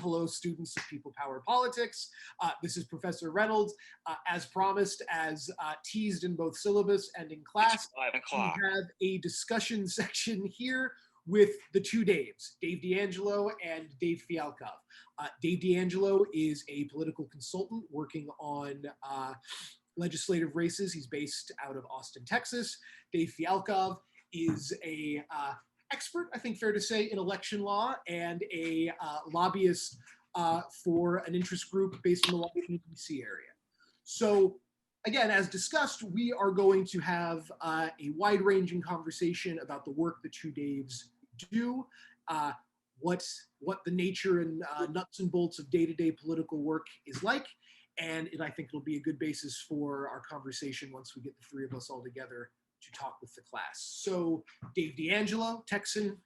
hello, students of People Power Politics. This is Professor Reynolds. As promised, as teased in both syllabus and in class, It's 5 o'clock. we have a discussion section here with the two Daves, Dave D'Angelo and Dave Fialkov. Dave D'Angelo is a political consultant working on legislative races. He's based out of Austin, Texas. Dave Fialkov is a expert, I think fair to say, in election law and a lobbyist for an interest group based in the Washington, D.C. area. So again, as discussed, we are going to have a wide-ranging conversation about the work the two Daves do, what the nature and nuts and bolts of day-to-day political work is like, and I think it'll be a good basis for our conversation once we get the three of us all together to talk with the class. So Dave D'Angelo, Texan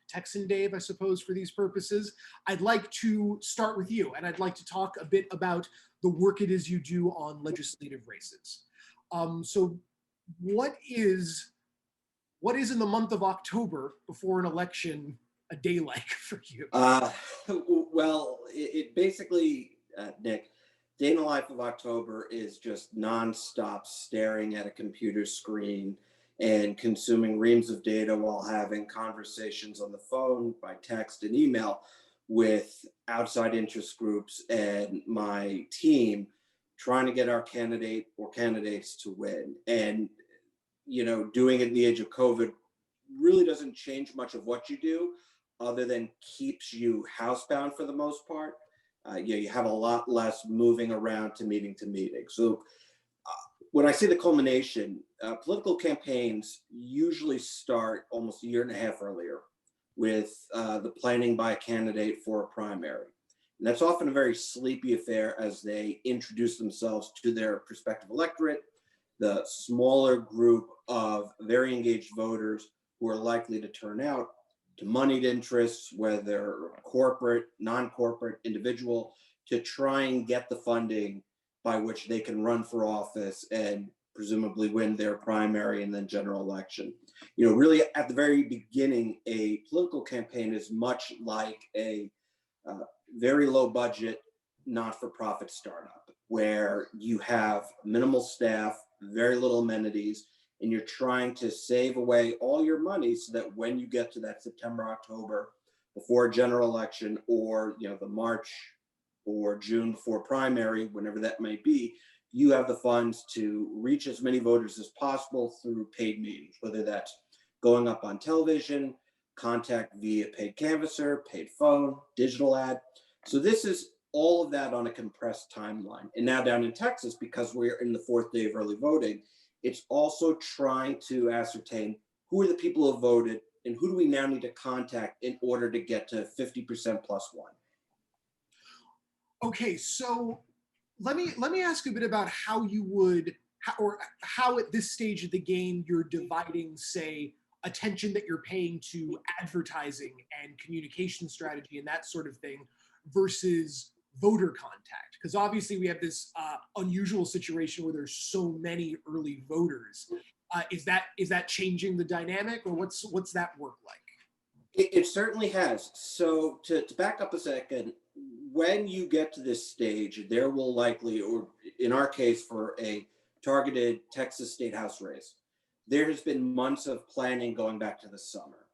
Dave, I suppose, for these purposes, I'd like to start with you, and I'd like to talk a bit about the work it is you do on legislative races. So what is in the month of October before an election a day like for you? Well, it basically, Nick, day in the life of October is just nonstop staring at a computer screen and consuming reams of data while having conversations on the phone, by text and email with outside interest groups and my team, trying to get our candidate or candidates to win. And, you know, doing it in the age of COVID really doesn't change much of what you do, other than keeps you housebound for the most part. You have a lot less moving around to meeting. So when I say the culmination, political campaigns usually start almost a year and a half earlier with the planning by a candidate for a primary. And that's often a very sleepy affair as they introduce themselves to their prospective electorate, the smaller group of very engaged voters who are likely to turn out, to moneyed interests, whether corporate, non-corporate, individual, to try and get the funding by which they can run for office and presumably win their primary and then general election. You know, really at the very beginning, a political campaign is much like a very low budget, not-for-profit startup, where you have minimal staff, very little amenities, and you're trying to save away all your money so that when you get to that September, October, before a general election, or the March or June before primary, whenever that might be, you have the funds to reach as many voters as possible through paid means, whether that's going up on television, contact via paid canvasser, paid phone, digital ad. So this is all of that on a compressed timeline. And now down in Texas, because we're in the fourth day of early voting, it's also trying to ascertain who are the people who have voted and who do we now need to contact in order to get to 50% plus one. Okay, so let me ask you a bit about how you would, how at this stage of the game you're dividing, say, attention that you're paying to advertising and communication strategy and that sort of thing versus voter contact, because obviously we have this unusual situation where there's so many early voters. Is that changing the dynamic, or what's that work like? It certainly has. So to back up a second, when you get to this stage, there will likely, or in our case for a targeted Texas State House race, there has been months of planning going back to the summer,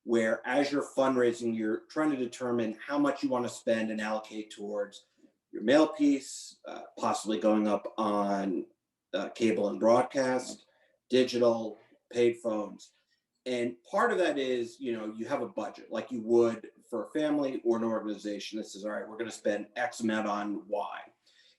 where as you're fundraising, you're trying to determine how much you want to spend and allocate towards your mail piece, possibly going up on cable and broadcast, digital, paid phones. And part of that is, you have a budget like you would for a family or an organization that says, all right, we're going to spend X amount on Y.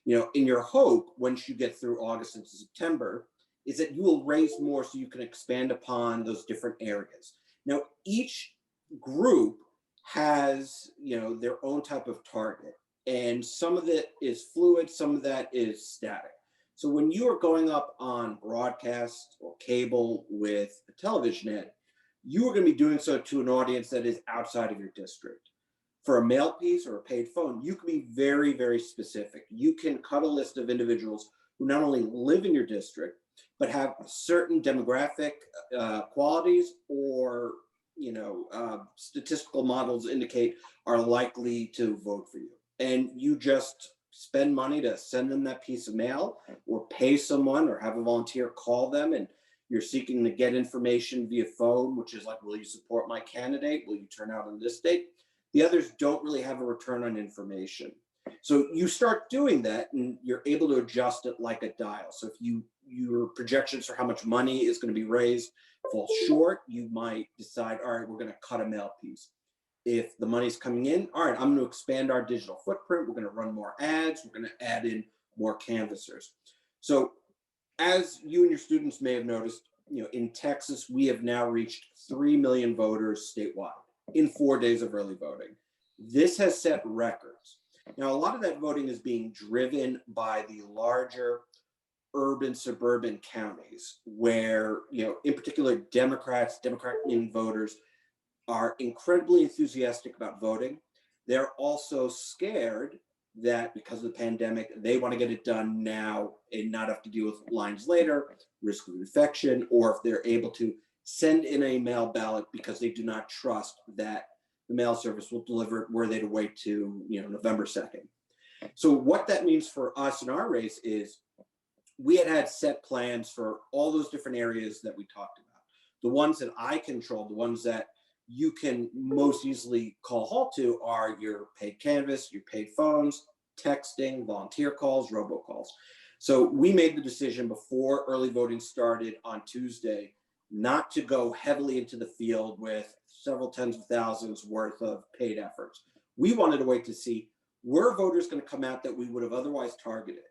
In your hope, once you get through August into September, is that you will raise more so you can expand upon those different areas. Now, each group has, their own type of target. And some of it is fluid, some of that is static. So when you are going up on broadcast or cable with a television ad, you are going to be doing so to an audience that is outside of your district. For a mail piece or a paid phone, you can be very, very specific. You can cut a list of individuals who not only live in your district, but have certain demographic qualities or statistical models indicate are likely to vote for you. and you just spend money to send them that piece of mail, or pay someone or have a volunteer call them, and you're seeking to get information via phone, which is like, will you support my candidate? Will you turn out on this date? The others don't really have a return on information. So you start doing that and you're able to adjust it like a dial. So if your projections for how much money is going to be raised fall short, you might decide, all right, we're going to cut a mail piece. If the money's coming in, all right, I'm going to expand our digital footprint. We're going to run more ads. We're going to add in more canvassers. So as you and your students may have noticed, in Texas, we have now reached 3 million voters statewide in 4 days of early voting. This has set records. Now, a lot of that voting is being driven by the larger urban suburban counties where, in particular, Democrat-leaning voters are incredibly enthusiastic about voting. They're also scared that because of the pandemic, they want to get it done now and not have to deal with lines later, risk of infection, or if they're able to send in a mail ballot because they do not trust that the mail service will deliver it were they to wait to November 2nd. So what that means for us in our race is we had set plans for all those different areas that we talked about. The ones that I control, the ones that you can most easily call halt to, are your paid canvas, your paid phones, texting, volunteer calls, robocalls. So we made the decision before early voting started on Tuesday not to go heavily into the field with several tens of thousands worth of paid efforts. We wanted to wait to see, were voters going to come out that we would have otherwise targeted?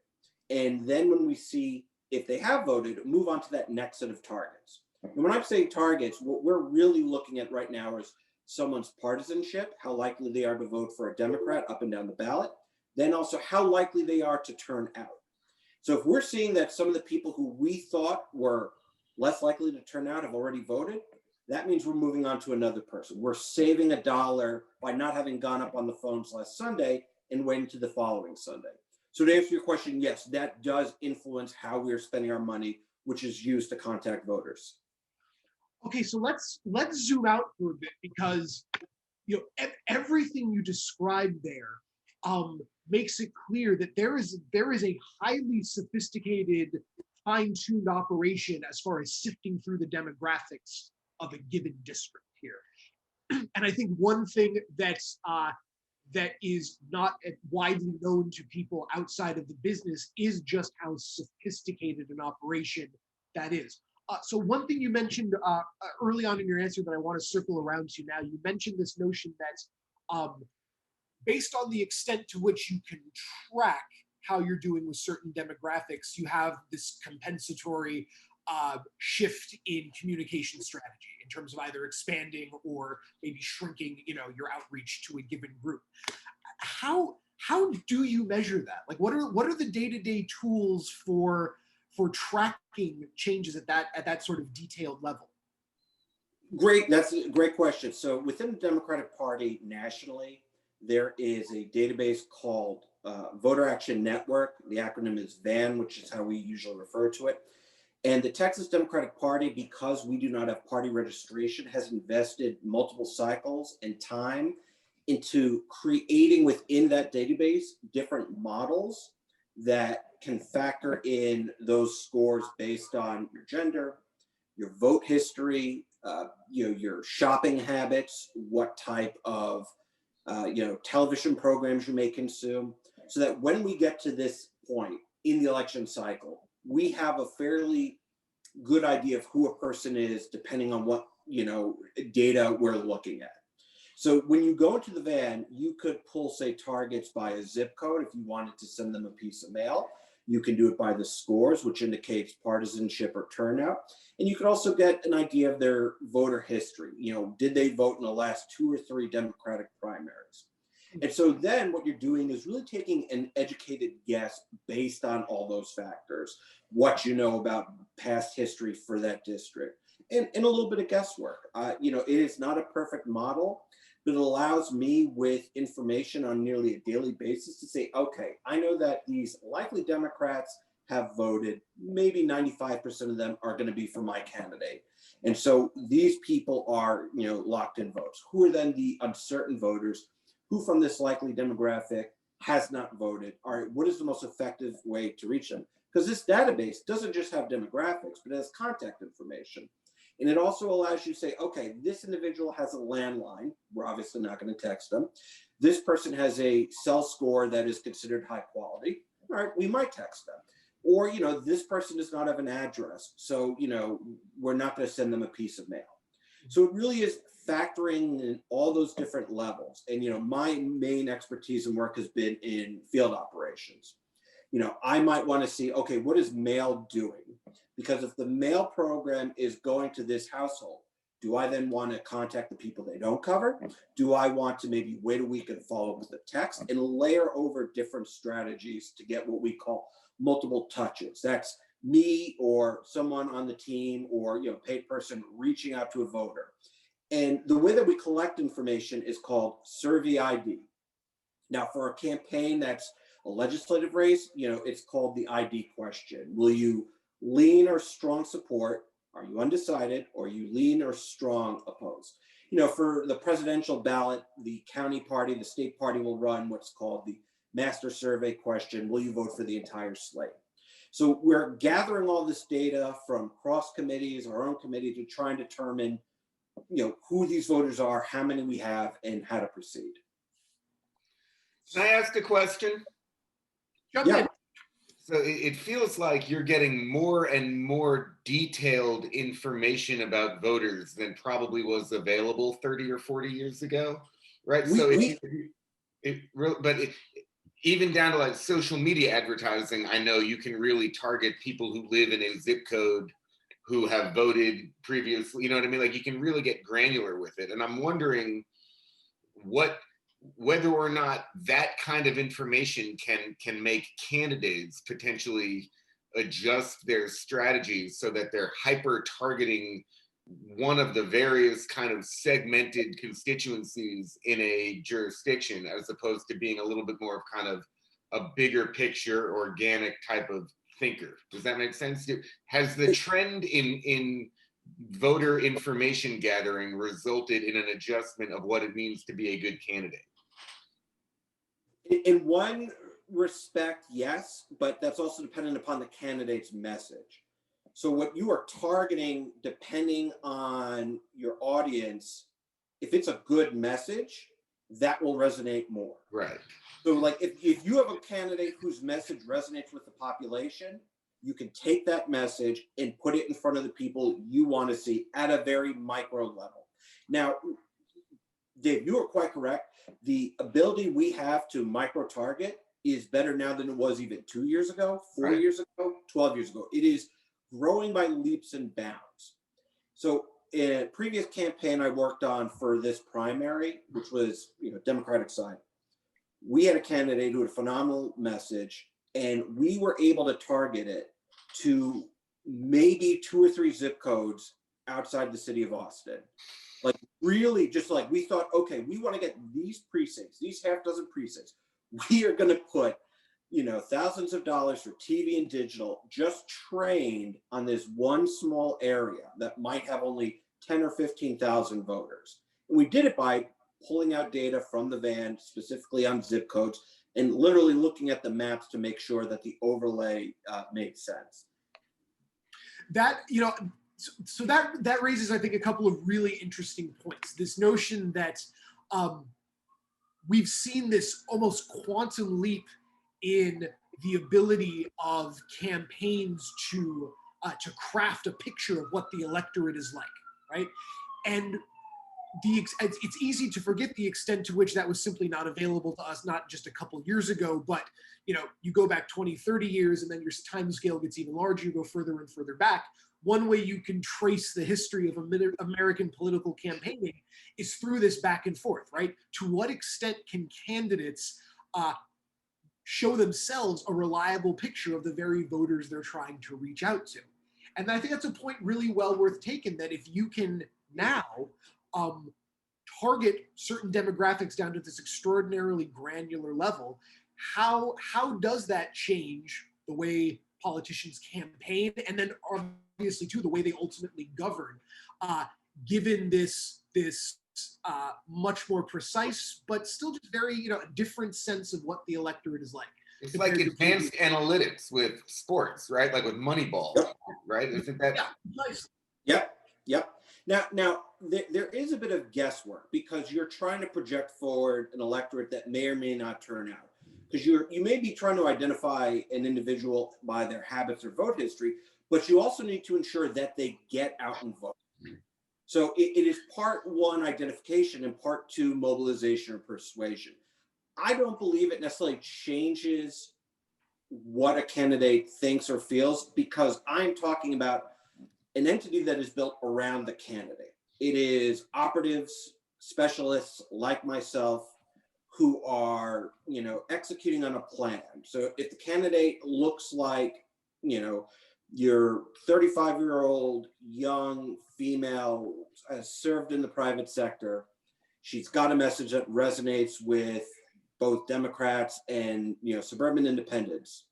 And then when we see if they have voted, move on to that next set of targets. And when I'm saying targets, what we're really looking at right now is someone's partisanship, how likely they are to vote for a Democrat up and down the ballot, then also how likely they are to turn out. So if we're seeing that some of the people who we thought were less likely to turn out have already voted, that means we're moving on to another person. We're saving $1 by not having gone up on the phones last Sunday and waiting to the following Sunday. So to answer your question, yes, that does influence how we're spending our money, which is used to contact voters. Okay, so let's zoom out for a bit, because everything you described there makes it clear that there is a highly sophisticated, fine-tuned operation as far as sifting through the demographics of a given district here. And I think one thing that is not widely known to people outside of the business is just how sophisticated an operation that is. So one thing you mentioned early on in your answer that I want to circle around to now, you mentioned this notion that based on the extent to which you can track how you're doing with certain demographics, you have this compensatory shift in communication strategy in terms of either expanding or maybe shrinking, your outreach to a given group. How do you measure that? Like, what are the day-to-day tools for tracking changes at that sort of detailed level? Great, that's a great question. So within the Democratic Party nationally, there is a database called Voter Action Network. The acronym is VAN, which is how we usually refer to it. And the Texas Democratic Party, because we do not have party registration, has invested multiple cycles and time into creating within that database different models that can factor in those scores based on your gender, your vote history, your shopping habits, what type of television programs you may consume, so that when we get to this point in the election cycle, we have a fairly good idea of who a person is depending on what data we're looking at. So when you go into the van, you could pull, say, targets by a zip code if you wanted to send them a piece of mail. You can do it by the scores, which indicates partisanship or turnout. And you could also get an idea of their voter history. Did they vote in the last 2 or 3 Democratic primaries? And so then what you're doing is really taking an educated guess based on all those factors, what you know about past history for that district, and a little bit of guesswork. It is not a perfect model, but it allows me with information on nearly a daily basis to say, okay, I know that these likely Democrats have voted, maybe 95% of them are going to be for my candidate. And so these people are, locked in votes. Who are then the uncertain voters who from this likely demographic has not voted. All right, what is the most effective way to reach them? Because this database doesn't just have demographics, but it has contact information. And it also allows you to say, okay, this individual has a landline. We're obviously not going to text them. This person has a cell score that is considered high quality. All right, we might text them. Or, you know, this person does not have an address. So, you know, we're not going to send them a piece of mail. So it really is factoring in all those different levels. And, you know, my main expertise and work has been in field operations. You know, I might want to see, okay, what is mail doing? Because if the mail program is going to this household, do I then want to contact the people they don't cover? Do I want to maybe wait a week and follow up with a text and layer over different strategies to get what we call multiple touches? That's me or someone on the team or, you know, paid person reaching out to a voter. And the way that we collect information is called Survey ID. Now, for a campaign that's a legislative race, you know, it's called the ID question. Will you lean or strong support? Are you undecided? Or you lean or strong oppose? You know, for the presidential ballot, the county party, the state party will run what's called the master survey question. Will you vote for the entire slate? So we're gathering all this data from cross committees, our own committee, to try and determine, you know, who these voters are, how many we have, and how to proceed. Can I ask a question? Jump Yeah. in. So it feels like you're getting more and more detailed information about voters than probably was available 30 or 40 years ago, right? Even down to like social media advertising, I know you can really target people who live in a zip code who have voted previously, you know what I mean? Like you can really get granular with it. And I'm wondering whether or not that kind of information can make candidates potentially adjust their strategies so that they're hyper targeting one of the various kind of segmented constituencies in a jurisdiction, as opposed to being a little bit more of kind of a bigger picture, organic type of thinker. Does that make sense? Has the trend in voter information gathering resulted in an adjustment of what it means to be a good candidate? In one respect, yes, but that's also dependent upon the candidate's message. So what you are targeting, depending on your audience, if it's a good message, that will resonate more. Right. So like if you have a candidate whose message resonates with the population, you can take that message and put it in front of the people you want to see at a very micro level. Now, Dave, you are quite correct. The ability we have to micro target is better now than it was even 2 years ago, 4 years ago, 12 years ago. It is growing by leaps and bounds. So in a previous campaign I worked on for this primary, which was, you know, Democratic side, we had a candidate who had a phenomenal message, and we were able to target it to maybe 2 or 3 zip codes outside the city of Austin. Like really just like we thought, okay, we want to get these precincts, these half dozen precincts. We are going to put, you know, thousands of dollars for TV and digital just trained on this one small area that might have only 10 or 15,000 voters. And we did it by pulling out data from the van, specifically on zip codes, and literally looking at the maps to make sure that the overlay made sense. That, you know, so that raises, I think, a couple of really interesting points. This notion that we've seen this almost quantum leap in the ability of campaigns to craft a picture of what the electorate is like, right? And it's easy to forget the extent to which that was simply not available to us, not just a couple years ago, but, you know, you go back 20, 30 years, and then your time scale gets even larger, you go further and further back. One way you can trace the history of American political campaigning is through this back and forth, right? To what extent can candidates show themselves a reliable picture of the very voters they're trying to reach out to? And I think that's a point really well worth taking, that if you can now target certain demographics down to this extraordinarily granular level, how does that change the way politicians campaign, and then obviously too the way they ultimately govern, given this much more precise, but still just very, a different sense of what the electorate is like. It's like advanced analytics with sports, right? Like with Moneyball, Yep. right? Isn't that? Yeah, nice. Yep, yep. Now there is a bit of guesswork because you're trying to project forward an electorate that may or may not turn out. Because you may be trying to identify an individual by their habits or vote history, but you also need to ensure that they get out and vote. So it is part one identification and part two mobilization or persuasion. I don't believe it necessarily changes what a candidate thinks or feels because I'm talking about an entity that is built around the candidate. It is operatives, specialists like myself who are, executing on a plan. So if the candidate looks like, your 35-year-old young female served in the private sector, she's got a message that resonates with both Democrats and, suburban independents.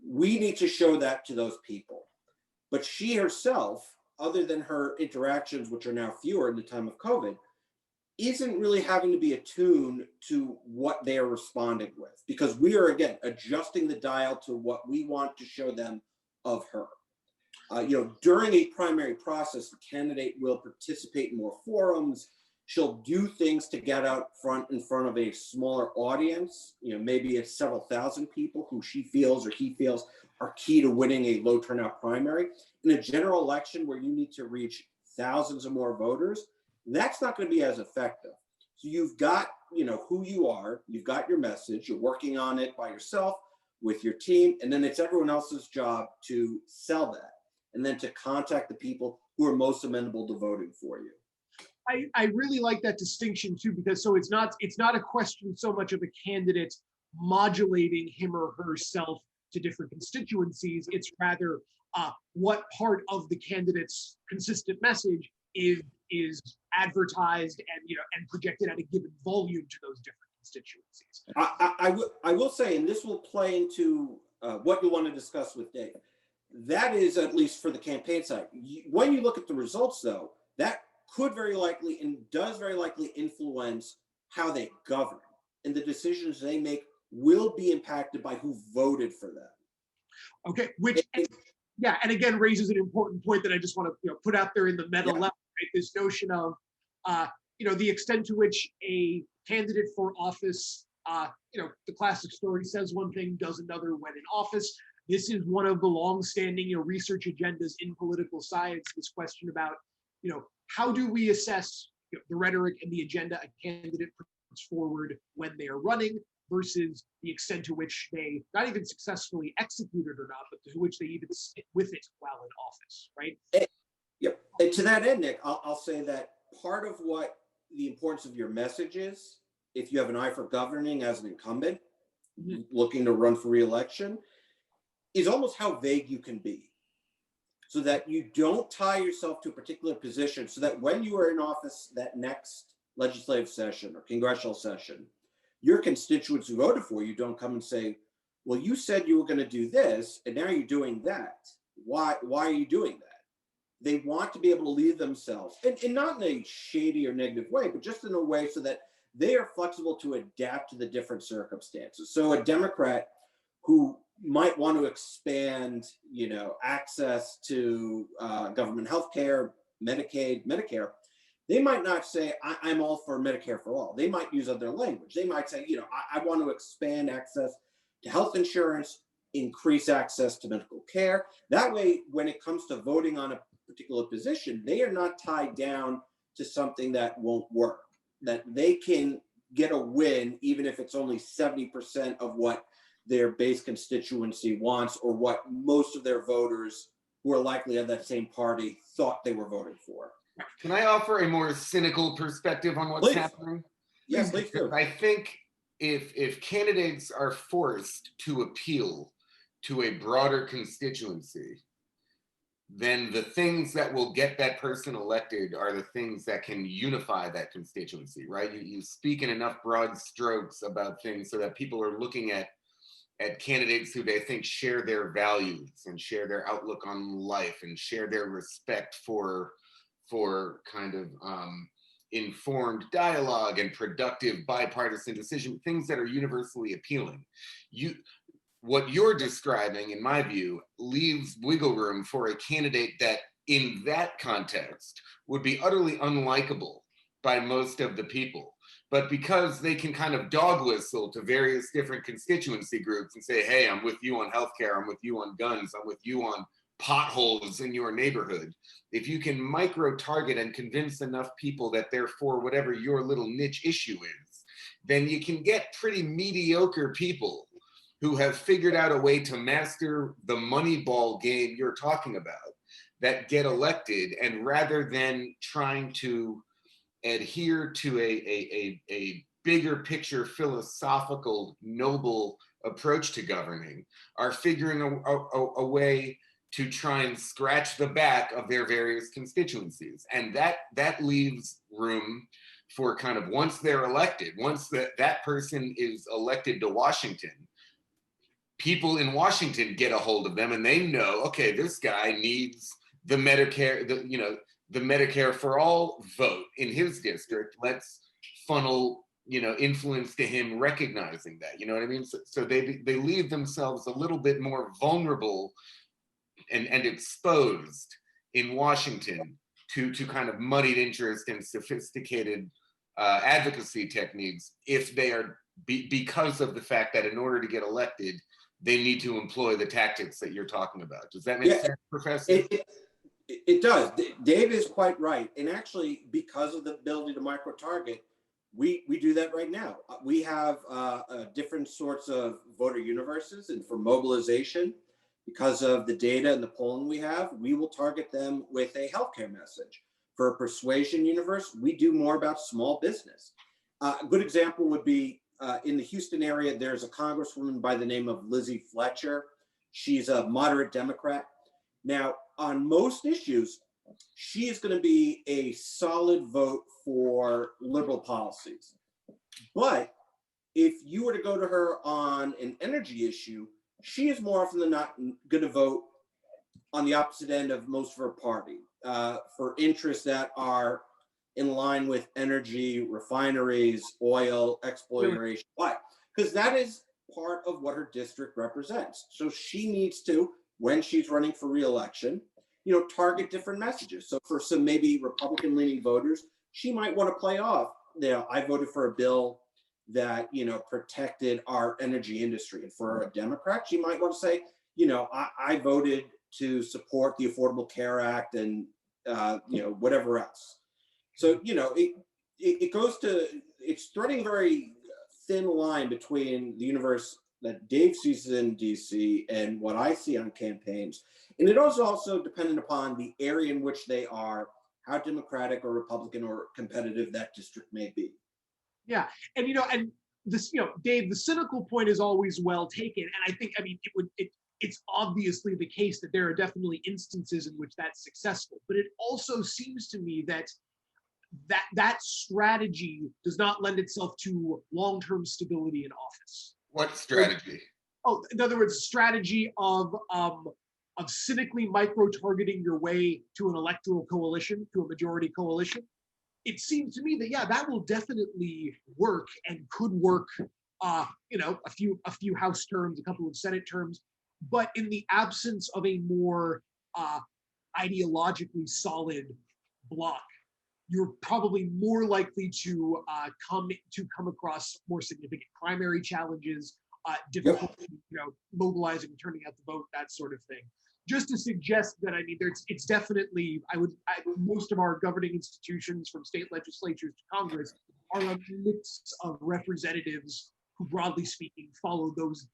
We need to show that to those people. But she herself, other than her interactions, which are now fewer in the time of COVID, isn't really having to be attuned to what they are responding with because we are, again, adjusting the dial to what we want to show them of her. During a primary process, the candidate will participate in more forums. She'll do things to get out front in front of a smaller audience. Maybe it's several thousand people who she feels or he feels are key to winning a low turnout primary. In a general election where you need to reach thousands of more voters, that's not going to be as effective. So you've got, who you are, you've got your message, you're working on it by yourself with your team, and then it's everyone else's job to sell that and then to contact the people who are most amenable to voting for you. I really like that distinction too, because so it's not a question so much of a candidate modulating him or herself to different constituencies. It's rather what part of the candidate's consistent message is advertised and projected at a given volume to those different constituencies. I will say, and this will play into what you want to discuss with Dave. That is, at least for the campaign side. When you look at the results, though, that could very likely and does very likely influence how they govern, and the decisions they make will be impacted by who voted for them. Okay, and again raises an important point that I just want to put out there in the meta level, right? This notion of the extent to which a candidate for office, the classic story says one thing, does another when in office. This is one of the long-standing research agendas in political science. This question about how do we assess the rhetoric and the agenda a candidate puts forward when they are running versus the extent to which they not even successfully execute it or not, but to which they even stick with it while in office, right? Yep. And to that end, Nick, I'll say that part of what the importance of your message is, if you have an eye for governing as an incumbent looking to run for re-election, is almost how vague you can be, so that you don't tie yourself to a particular position, so that when you are in office that next legislative session or congressional session, your constituents who voted for you don't come and say, well, you said you were going to do this, and now you're doing that. Why are you doing that? They want to be able to lead themselves, and not in a shady or negative way, but just in a way so that they are flexible to adapt to the different circumstances. So a Democrat who might want to expand, access to government health care, Medicaid, Medicare, they might not say, I'm all for Medicare for all. They might use other language. They might say, I want to expand access to health insurance, increase access to medical care. That way, when it comes to voting on a particular position, they are not tied down to something that won't work, that they can get a win, even if it's only 70% of what their base constituency wants or what most of their voters who are likely of that same party thought they were voting for. Can I offer a more cynical perspective on what's happening? Yes, please do. I think if candidates are forced to appeal to a broader constituency, then the things that will get that person elected are the things that can unify that constituency, right? You speak in enough broad strokes about things so that people are looking at candidates who they think share their values and share their outlook on life and share their respect for kind of informed dialogue and productive bipartisan decision, things that are universally appealing. What you're describing, in my view, leaves wiggle room for a candidate that in that context would be utterly unlikable by most of the people. But because they can kind of dog whistle to various different constituency groups and say, hey, I'm with you on healthcare, I'm with you on guns, I'm with you on potholes in your neighborhood. If you can micro target and convince enough people that they're for whatever your little niche issue is, then you can get pretty mediocre people who have figured out a way to master the Moneyball game you're talking about that get elected. And rather than trying to adhere to a bigger picture, philosophical, noble approach to governing, are figuring a way to try and scratch the back of their various constituencies. And that leaves room for kind of, once they're elected, once that person is elected to Washington, people in Washington get a hold of them and they know, okay, this guy needs the Medicare, the Medicare for all vote in his district. Let's funnel, influence to him recognizing that, you know what I mean? So they leave themselves a little bit more vulnerable and exposed in Washington to kind of muddied interest and sophisticated advocacy techniques if they are, because of the fact that in order to get elected, they need to employ the tactics that you're talking about. Does that make sense, Professor? It does. Dave is quite right. And actually, because of the ability to micro-target, we do that right now. We have different sorts of voter universes, and for mobilization, because of the data and the polling we have, we will target them with a healthcare message. For a persuasion universe, we do more about small business. A good example would be in the Houston area, there's a congresswoman by the name of Lizzie Fletcher. She's a moderate Democrat. Now, on most issues, she is going to be a solid vote for liberal policies. But if you were to go to her on an energy issue, she is more often than not going to vote on the opposite end of most of her party for interests that are in line with energy, refineries, oil exploration. Why? Because that is part of what her district represents. So she needs to, when she's running for re-election, target different messages. So for some maybe Republican-leaning voters, she might want to play off, I voted for a bill that, protected our energy industry. And for a Democrat, she might want to say, I voted to support the Affordable Care Act and, whatever else. So, it goes to, it's threading a very thin line between the universe that Dave sees in DC and what I see on campaigns. And it is also dependent upon the area in which they are, how Democratic or Republican or competitive that district may be. Yeah, and and this, Dave, the cynical point is always well taken, and I think, it's obviously the case that there are definitely instances in which that's successful, but it also seems to me that strategy does not lend itself to long-term stability in office. What strategy? Oh, in other words, strategy of cynically micro-targeting your way to an electoral coalition, to a majority coalition. It seems to me that that will definitely work and could work. A few House terms, a couple of Senate terms, but in the absence of a more ideologically solid bloc, you're probably more likely to come across more significant primary challenges, difficulty, mobilizing, turning out the vote, that sort of thing. Just to suggest that, it's definitely, most of our governing institutions, from state legislatures to Congress, are a mix of representatives who, broadly speaking, follow those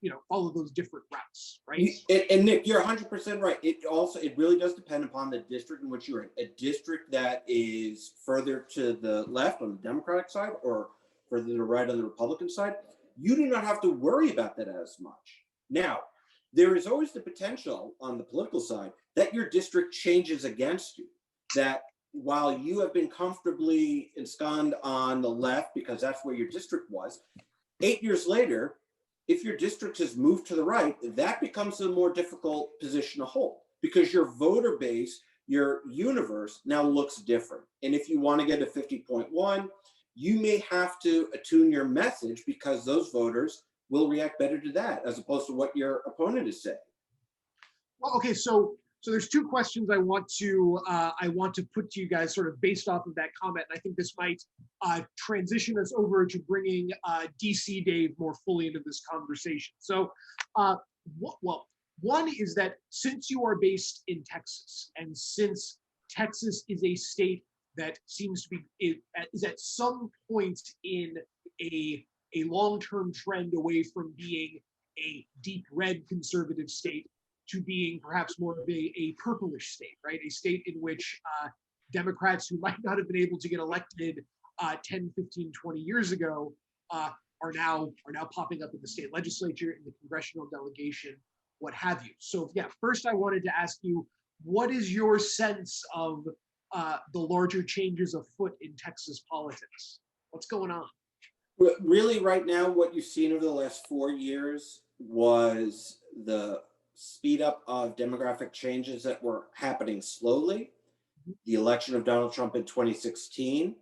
different routes, right? And Nick, you're 100% right. It really does depend upon the district in which you're in. A district that is further to the left on the Democratic side or further to the right on the Republican side, you do not have to worry about that as much. Now, there is always the potential on the political side that your district changes against you. That while you have been comfortably ensconced on the left because that's where your district was, 8 years later, if your district has moved to the right, that becomes a more difficult position to hold because your voter base your universe now looks different. And if you want to get a 50.1, you may have to attune your message because those voters will react better to that as opposed to what your opponent is saying. Well, okay, so there's two questions I want to put to you guys, sort of based off of that comment. And I think this might transition us over to bringing DC Dave more fully into this conversation. So, well, one is that since you are based in Texas, and since Texas is a state that seems to be is at some point in a long-term trend away from being a deep red conservative state to being perhaps more of a purplish state, right? A state in which Democrats who might not have been able to get elected 10, 15, 20 years ago are now popping up in the state legislature, in the congressional delegation, what have you. So yeah, first I wanted to ask you, what is your sense of the larger changes afoot in Texas politics? What's going on? Really, right now, what you've seen over the last 4 years was the speed up of demographic changes that were happening slowly. The election of Donald Trump in 2016,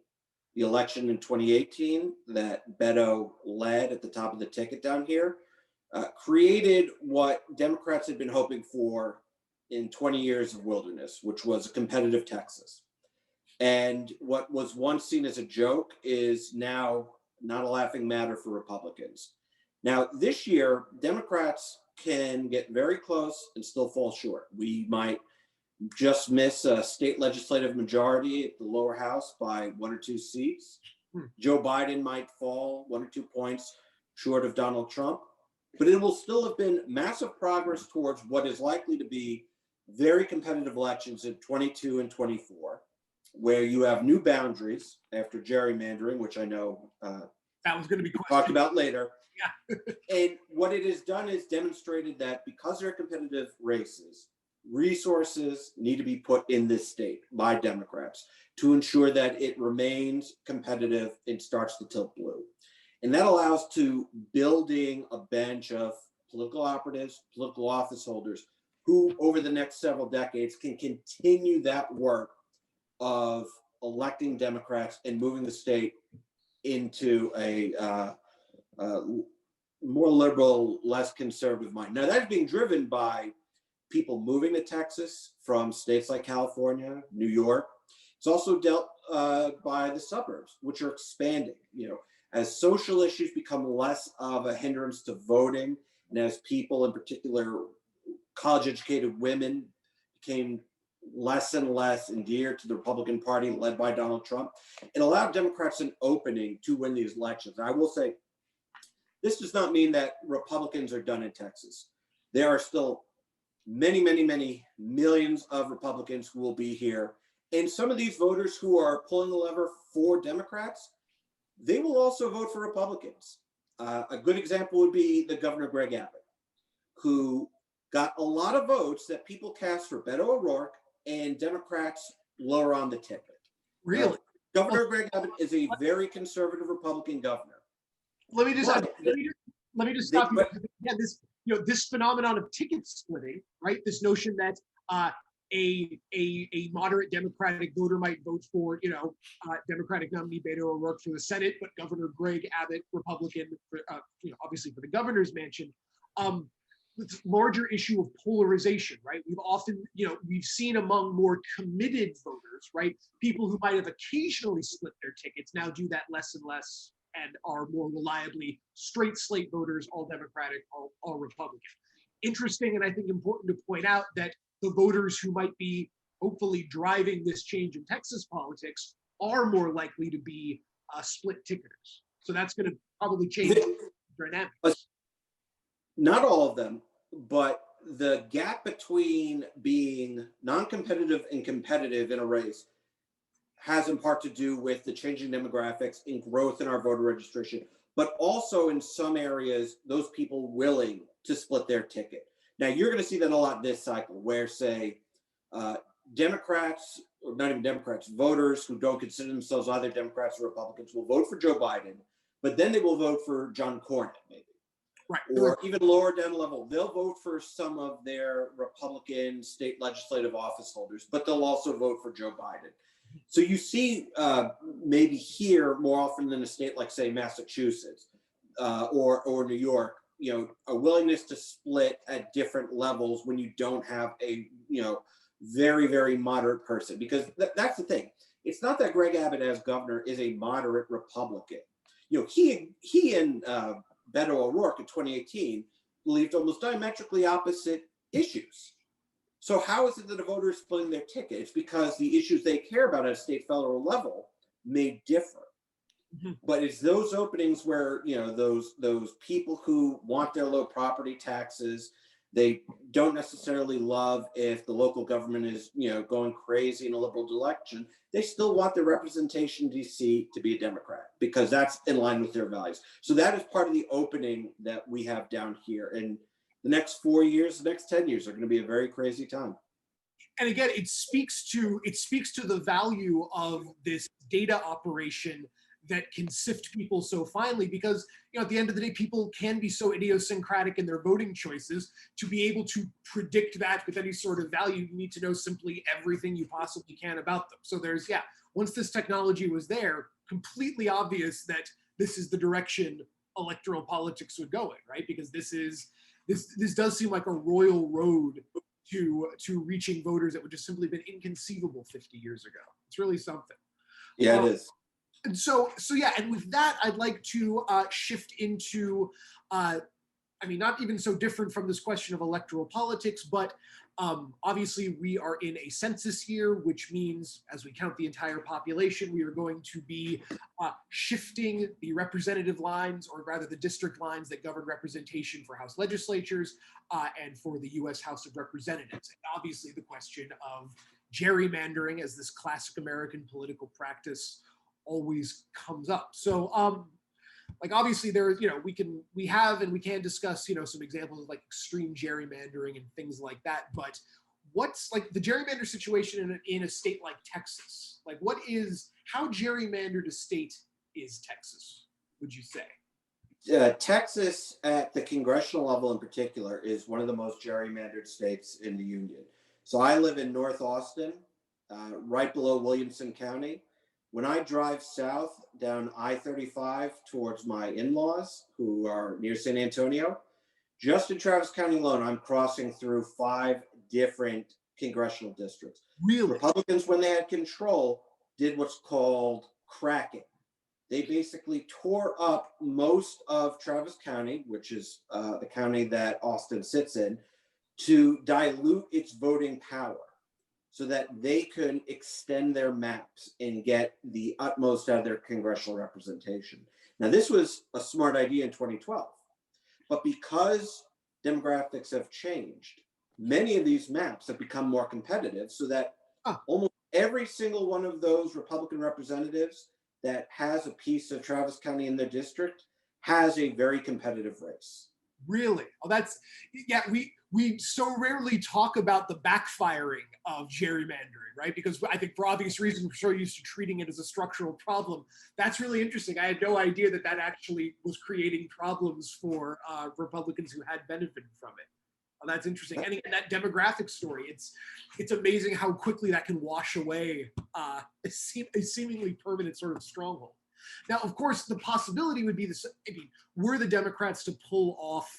the election in 2018 that Beto led at the top of the ticket down here, created what Democrats had been hoping for in 20 years of wilderness, which was a competitive Texas. And what was once seen as a joke is now not a laughing matter for Republicans. Now, this year, Democrats can get very close and still fall short. We might just miss a state legislative majority at the lower house by 1 or 2 seats. Joe Biden might fall 1 or 2 points short of Donald Trump, but it will still have been massive progress towards what is likely to be very competitive elections in 22 and 24, where you have new boundaries after gerrymandering, which I know that was going to be talked about later. Yeah. And what it has done is demonstrated that because they're competitive races, resources need to be put in this state by Democrats to ensure that it remains competitive and starts to tilt blue. And that allows to building a bench of political operatives, political office holders, who over the next several decades can continue that work of electing Democrats and moving the state into a more liberal, less conservative mind. Now, that's being driven by people moving to Texas from states like California, New York. It's also dealt by the suburbs, which are expanding. You know, as social issues become less of a hindrance to voting, and as people, in particular, college-educated women, became less and less endeared to the Republican Party led by Donald Trump, it allowed Democrats an opening to win these elections. I will say, this does not mean that Republicans are done in Texas. There are still many, many, many millions of Republicans who will be here. And some of these voters who are pulling the lever for Democrats, they will also vote for Republicans. A good example would be the Governor Greg Abbott, who got a lot of votes that people cast for Beto O'Rourke and Democrats lower on the ticket. Really? Governor Greg Abbott is a very conservative Republican governor. Let me just stop you. Yeah, this phenomenon of ticket splitting, right? This notion that a moderate Democratic voter might vote for, Democratic nominee Beto O'Rourke for the Senate, but Governor Greg Abbott, Republican, for, obviously for the governor's mansion. This larger issue of polarization, right? We've often, we've seen among more committed voters, right? People who might have occasionally split their tickets now do that less and less and are more reliably straight slate voters, all Democratic, all Republican. Interesting, and I think important to point out that the voters who might be hopefully driving this change in Texas politics are more likely to be split ticketers. So that's going to probably change the dynamics. Not all of them, but the gap between being non-competitive and competitive in a race has in part to do with the changing demographics and growth in our voter registration, but also in some areas, those people willing to split their ticket. Now, you're going to see that a lot this cycle, where, say, Democrats, or not even Democrats, voters who don't consider themselves either Democrats or Republicans will vote for Joe Biden, but then they will vote for John Cornyn, maybe. Right. or even lower down the level, they'll vote for some of their Republican state legislative office holders, but they'll also vote for Joe Biden. So you see, maybe here more often than a state like, say, Massachusetts or New York, a willingness to split at different levels when you don't have a very, very moderate person, because that's the thing. It's not that Greg Abbott as governor is a moderate Republican. He and Beto O'Rourke in 2018 believed almost diametrically opposite issues. So how is it that a voter is splitting their ticket? It's because the issues they care about at a state federal level may differ. But it's those openings where those people who want their low property taxes, they don't necessarily love if the local government is going crazy in a liberal election. They still want their representation in DC to be a Democrat because that's in line with their values. So that is part of the opening that we have down here. And the next 4 years, the next 10 years are going to be a very crazy time. And again, it speaks to the value of this data operation that can sift people so finely, because at the end of the day, people can be so idiosyncratic in their voting choices. To be able to predict that with any sort of value, you need to know simply everything you possibly can about them. So there's, once this technology was there, completely obvious that this is the direction electoral politics would go in, right? Because this does seem like a royal road to reaching voters that would just simply been inconceivable 50 years ago. It's really something. Yeah, it is. And so and with that, I'd like to shift into, not even so different from this question of electoral politics, but obviously we are in a census year, which means as we count the entire population, we are going to be shifting the representative lines, or rather the district lines that govern representation for House legislatures and for the U.S. House of Representatives. And obviously the question of gerrymandering as this classic American political practice always comes up. So obviously there, we have and we can discuss, some examples of like extreme gerrymandering and things like that. But what's like the gerrymander situation in a state like Texas? Like how gerrymandered a state is Texas, would you say? Texas at the congressional level in particular is one of the most gerrymandered states in the union. So I live in North Austin, right below Williamson County. When I drive south down I-35 towards my in-laws who are near San Antonio, just in Travis County alone, I'm crossing through 5 different congressional districts. Really? Republicans, when they had control, did what's called cracking. They basically tore up most of Travis County, which is the county that Austin sits in, to dilute its voting power, so that they could extend their maps and get the utmost out of their congressional representation. Now, this was a smart idea in 2012, but because demographics have changed, many of these maps have become more competitive, so that almost every single one of those Republican representatives that has a piece of Travis County in their district has a very competitive race. Really? Oh, we so rarely talk about the backfiring of gerrymandering, right? Because I think for obvious reasons, we're so used to treating it as a structural problem. That's really interesting. I had no idea that actually was creating problems for Republicans who had benefited from it. Oh, that's interesting. And that demographic story, it's amazing how quickly that can wash away a seemingly permanent sort of stronghold. Now, of course, the possibility would be this. Were the Democrats to pull off,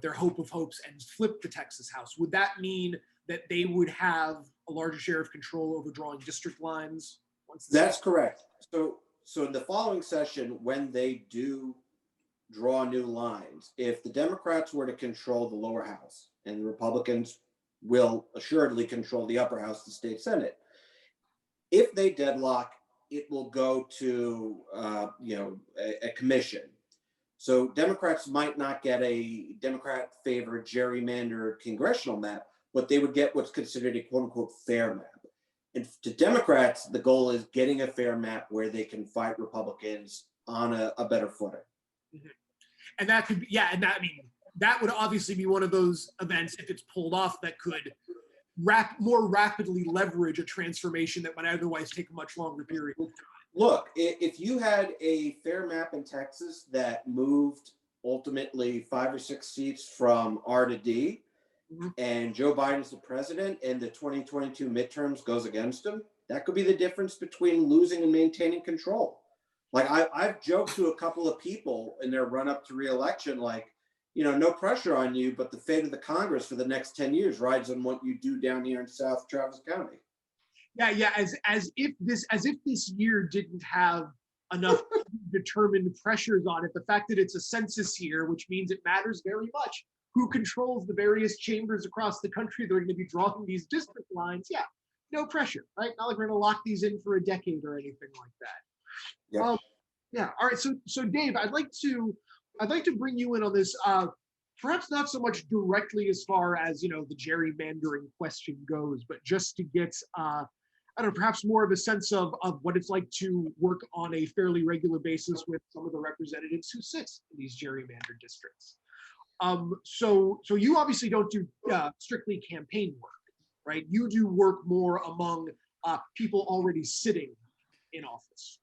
their hope of hopes and flip the Texas House, would that mean that they would have a larger share of control over drawing district lines? That's correct. So in the following session, when they do draw new lines, if the Democrats were to control the lower house and the Republicans will assuredly control the upper house, the state Senate, if they deadlock, it will go to a commission. So Democrats might not get a Democrat-favored gerrymandered congressional map, but they would get what's considered a quote-unquote fair map. And to Democrats, the goal is getting a fair map where they can fight Republicans on a better footing. Mm-hmm. And that could be, that would obviously be one of those events, if it's pulled off, that could more rapidly leverage a transformation that might otherwise take a much longer period of time. Look, if you had a fair map in Texas that moved ultimately 5 or 6 seats from R to D, Mhm. and Joe Biden's the president, and the 2022 midterms goes against him, that could be the difference between losing and maintaining control. Like I've joked to a couple of people in their run up to reelection, like, no pressure on you, but the fate of the Congress for the next 10 years rides on what you do down here in South Travis County. Yeah, yeah. As if this year didn't have enough determined pressures on it. The fact that it's a census year, which means it matters very much who controls the various chambers across the country that are going to be drawing these district lines. Yeah, no pressure, right? Not like we're going to lock these in for a decade or anything like that. Yep. Yeah. All right. So Dave, I'd like to bring you in on this. Perhaps not so much directly as far as the gerrymandering question goes, but just to get I don't know, perhaps more of a sense of what it's like to work on a fairly regular basis with some of the representatives who sit in these gerrymandered districts. So you obviously don't do strictly campaign work, right? You do work more among people already sitting in office,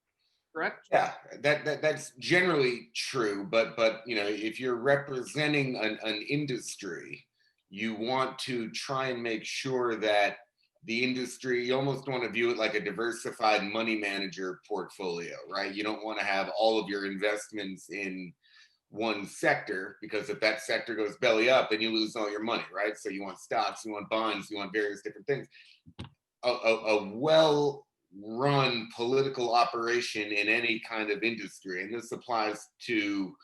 correct? Yeah, that's generally true, but if you're representing an industry, you want to try and make sure that the industry, you almost want to view it like a diversified money manager portfolio, right? You don't want to have all of your investments in one sector, because if that sector goes belly up, then you lose all your money, right? So you want stocks, you want bonds, you want various different things. A well run political operation in any kind of industry, and this applies to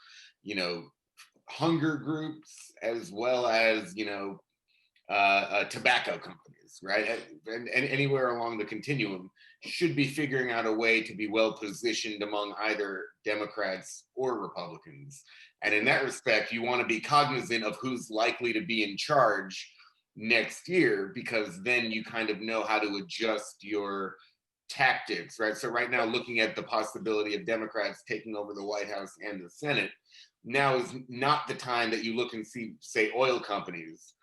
hunger groups as well as tobacco companies, right? And anywhere along the continuum, should be figuring out a way to be well positioned among either Democrats or Republicans. And in that respect, you want to be cognizant of who's likely to be in charge next year, because then you kind of know how to adjust your tactics, right? So right now, looking at the possibility of Democrats taking over the White House and the Senate, now is not the time that you look and see, say, oil companies.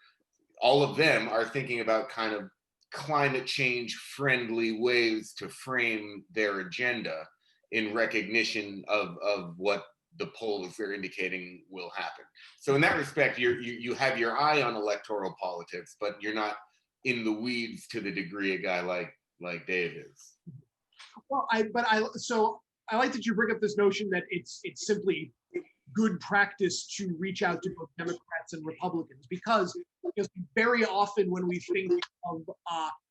All of them are thinking about kind of climate change friendly ways to frame their agenda in recognition of what the polls are indicating will happen. So in that respect, you have your eye on electoral politics, but you're not in the weeds to the degree a guy like Dave is. Well, I like that you bring up this notion that it's simply good practice to reach out to both Democrats and Republicans, because very often when we think of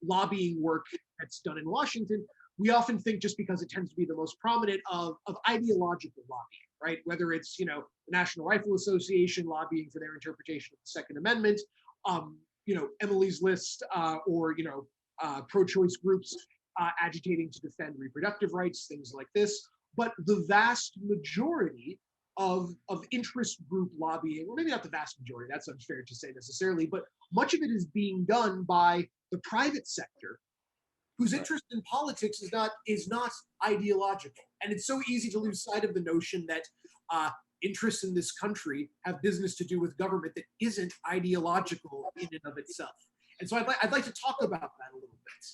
lobbying work that's done in Washington, we often think, just because it tends to be the most prominent, of ideological lobbying, right? Whether it's the National Rifle Association lobbying for their interpretation of the Second Amendment, Emily's List, or pro-choice groups agitating to defend reproductive rights, things like this. But the vast majority of interest group lobbying, or maybe not the vast majority, that's unfair to say necessarily, but much of it is being done by the private sector, whose interest in politics is not ideological. And it's so easy to lose sight of the notion that interests in this country have business to do with government that isn't ideological in and of itself. And so I'd like to talk about that a little bit.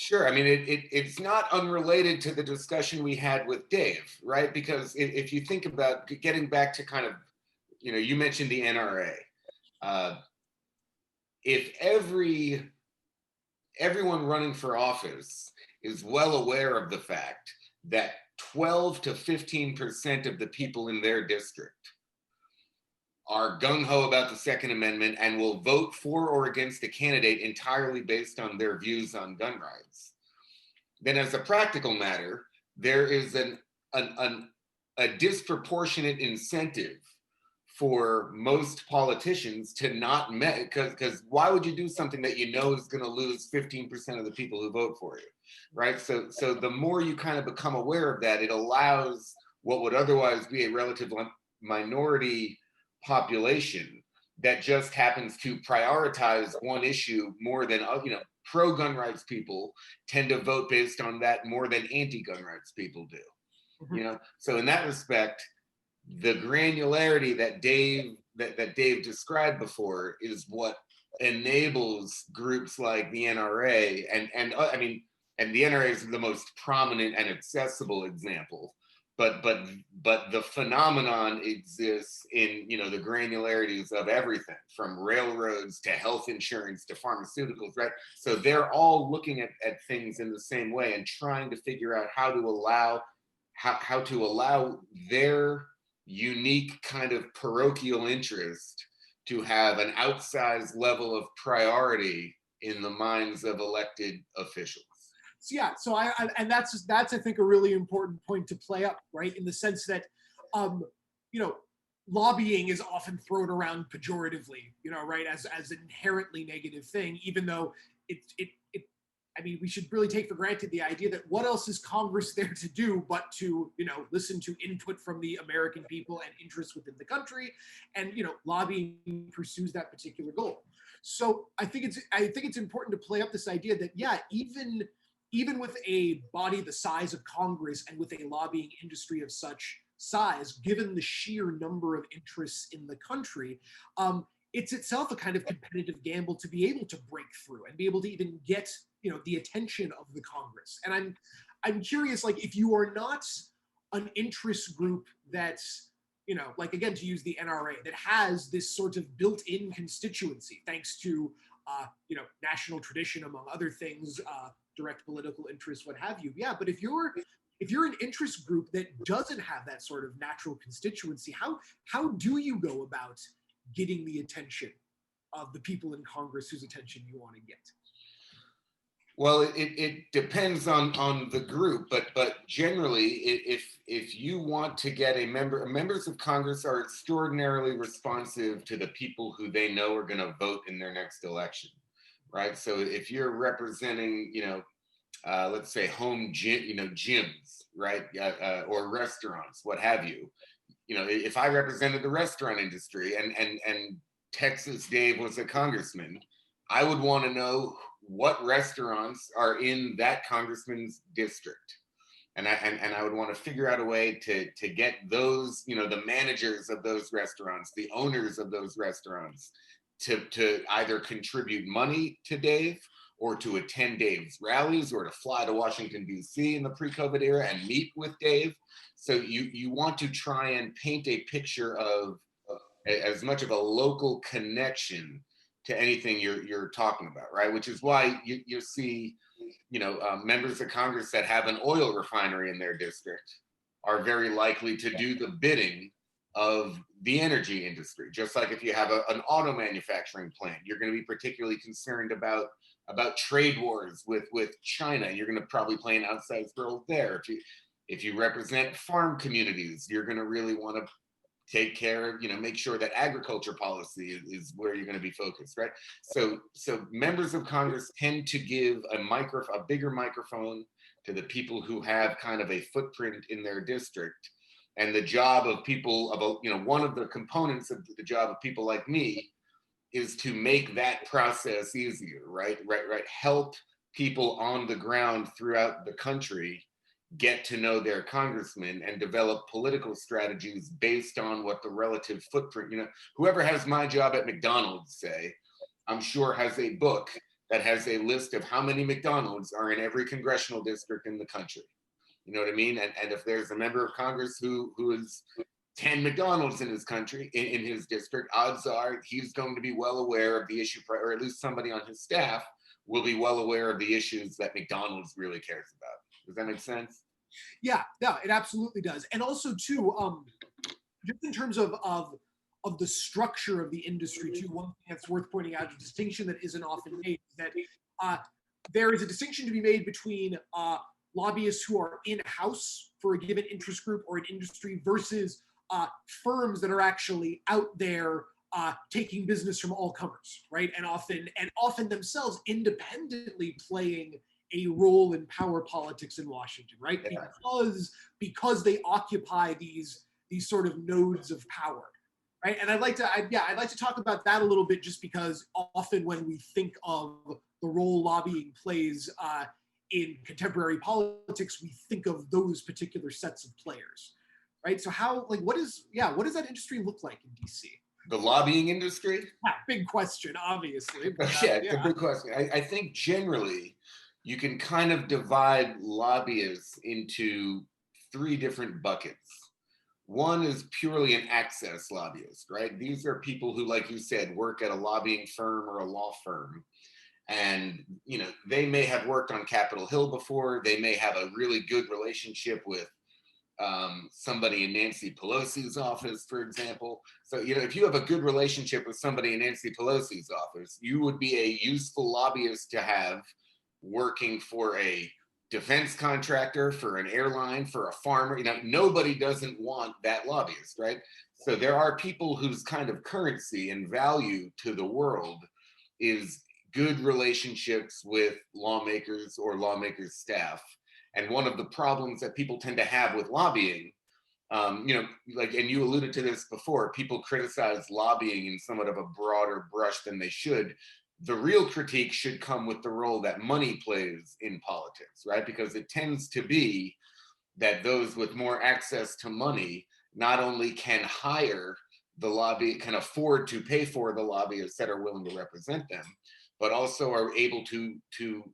Sure. I mean, it's not unrelated to the discussion we had with Dave, right? Because if you think about getting back to kind of, you mentioned the NRA. If everyone running for office is well aware of the fact that 12 to 15% of the people in their district are gung-ho about the Second Amendment and will vote for or against a candidate entirely based on their views on gun rights, then as a practical matter, there is a disproportionate incentive for most politicians to not because why would you do something that you know is going to lose 15% of the people who vote for you, right? So the more you kind of become aware of that, it allows what would otherwise be a relative minority population that just happens to prioritize one issue more than pro-gun rights people tend to vote based on that more than anti-gun rights people do. Mm-hmm. So in that respect, the granularity that Dave described before is what enables groups like the NRA and the NRA is the most prominent and accessible example but the phenomenon exists in, the granularities of everything from railroads to health insurance to pharmaceuticals, right? So they're all looking at things in the same way and trying to figure out how to allow their unique kind of parochial interest to have an outsized level of priority in the minds of elected officials. So yeah, so and that's I think a really important point to play up, right? In the sense that, you know, lobbying is often thrown around pejoratively, right, as an inherently negative thing, even though it I mean, we should really take for granted the idea that what else is Congress there to do but to, listen to input from the American people and interests within the country, and lobbying pursues that particular goal. So I think it's important to play up this idea that, yeah, even with a body the size of Congress and with a lobbying industry of such size, given the sheer number of interests in the country, it's itself a kind of competitive gamble to be able to break through and be able to even get the attention of the Congress. And I'm curious, like, if you are not an interest group that's, like, again, to use the NRA, that has this sort of built-in constituency thanks to national tradition, among other things, direct political interest, what have you. Yeah, but if you're an interest group that doesn't have that sort of natural constituency, how do you go about getting the attention of the people in Congress whose attention you want to get? Well, it depends on the group, but generally, if you want to get members of Congress are extraordinarily responsive to the people who they know are going to vote in their next election, right? So if you're representing, let's say home gym, gyms, right, or restaurants, what have you, if I represented the restaurant industry and Texas Dave was a congressman, I would want to know what restaurants are in that congressman's district. And I would want to figure out a way to get those, the managers of those restaurants, the owners of those restaurants, to either contribute money to Dave or to attend Dave's rallies or to fly to Washington, D.C. in the pre-COVID era and meet with Dave. So you want to try and paint a picture of as much of a local connection to anything you're talking about, right? Which is why you see, members of Congress that have an oil refinery in their district are very likely to do the bidding of the energy industry. Just like if you have an auto manufacturing plant, you're going to be particularly concerned about trade wars with China. You're going to probably play an outsized role there. If you represent farm communities, you're going to really want to take care of, make sure that agriculture policy is where you're going to be focused, right? So members of Congress tend to give a bigger microphone to the people who have kind of a footprint in their district. And the job of people, one of the components of the job of people like me is to make that process easier, right? Help people on the ground throughout the country get to know their congressman and develop political strategies based on what the relative footprint, whoever has my job at McDonald's, say, I'm sure has a book that has a list of how many McDonald's are in every congressional district in the country. You know what I mean? And if there's a member of Congress who is 10 McDonald's in his country, in his district, odds are he's going to be well aware of the issue, or at least somebody on his staff will be well aware of the issues that McDonald's really cares about. Does that make sense? Yeah, it absolutely does. And also too, just in terms of the structure of the industry too, one thing that's worth pointing out, a distinction that isn't often made, is that there is a distinction to be made between lobbyists who are in-house for a given interest group or an industry versus firms that are actually out there taking business from all comers, right? And often themselves independently playing a role in power politics in Washington, right? Yeah. Because they occupy these sort of nodes of power, right? And I'd like to talk about that a little bit, just because often when we think of the role lobbying plays in contemporary politics, we think of those particular sets of players, right? So what does that industry look like in DC? The lobbying industry? Yeah, big question, obviously. It's a big question. I think generally you can kind of divide lobbyists into three different buckets. One is purely an access lobbyist, right? These are people who, like you said, work at a lobbying firm or a law firm. And, they may have worked on Capitol Hill before. They may have a really good relationship with somebody in Nancy Pelosi's office, for example. So, if you have a good relationship with somebody in Nancy Pelosi's office, you would be a useful lobbyist to have working for a defense contractor, for an airline, for a farmer. Nobody doesn't want that lobbyist, right? So there are people whose kind of currency and value to the world is good relationships with lawmakers or lawmakers' staff. And one of the problems that people tend to have with lobbying, and you alluded to this before, people criticize lobbying in somewhat of a broader brush than they should. The real critique should come with the role that money plays in politics, right? Because it tends to be that those with more access to money not only can hire the lobby, can afford to pay for the lobbyists that are willing to represent them, but also are able to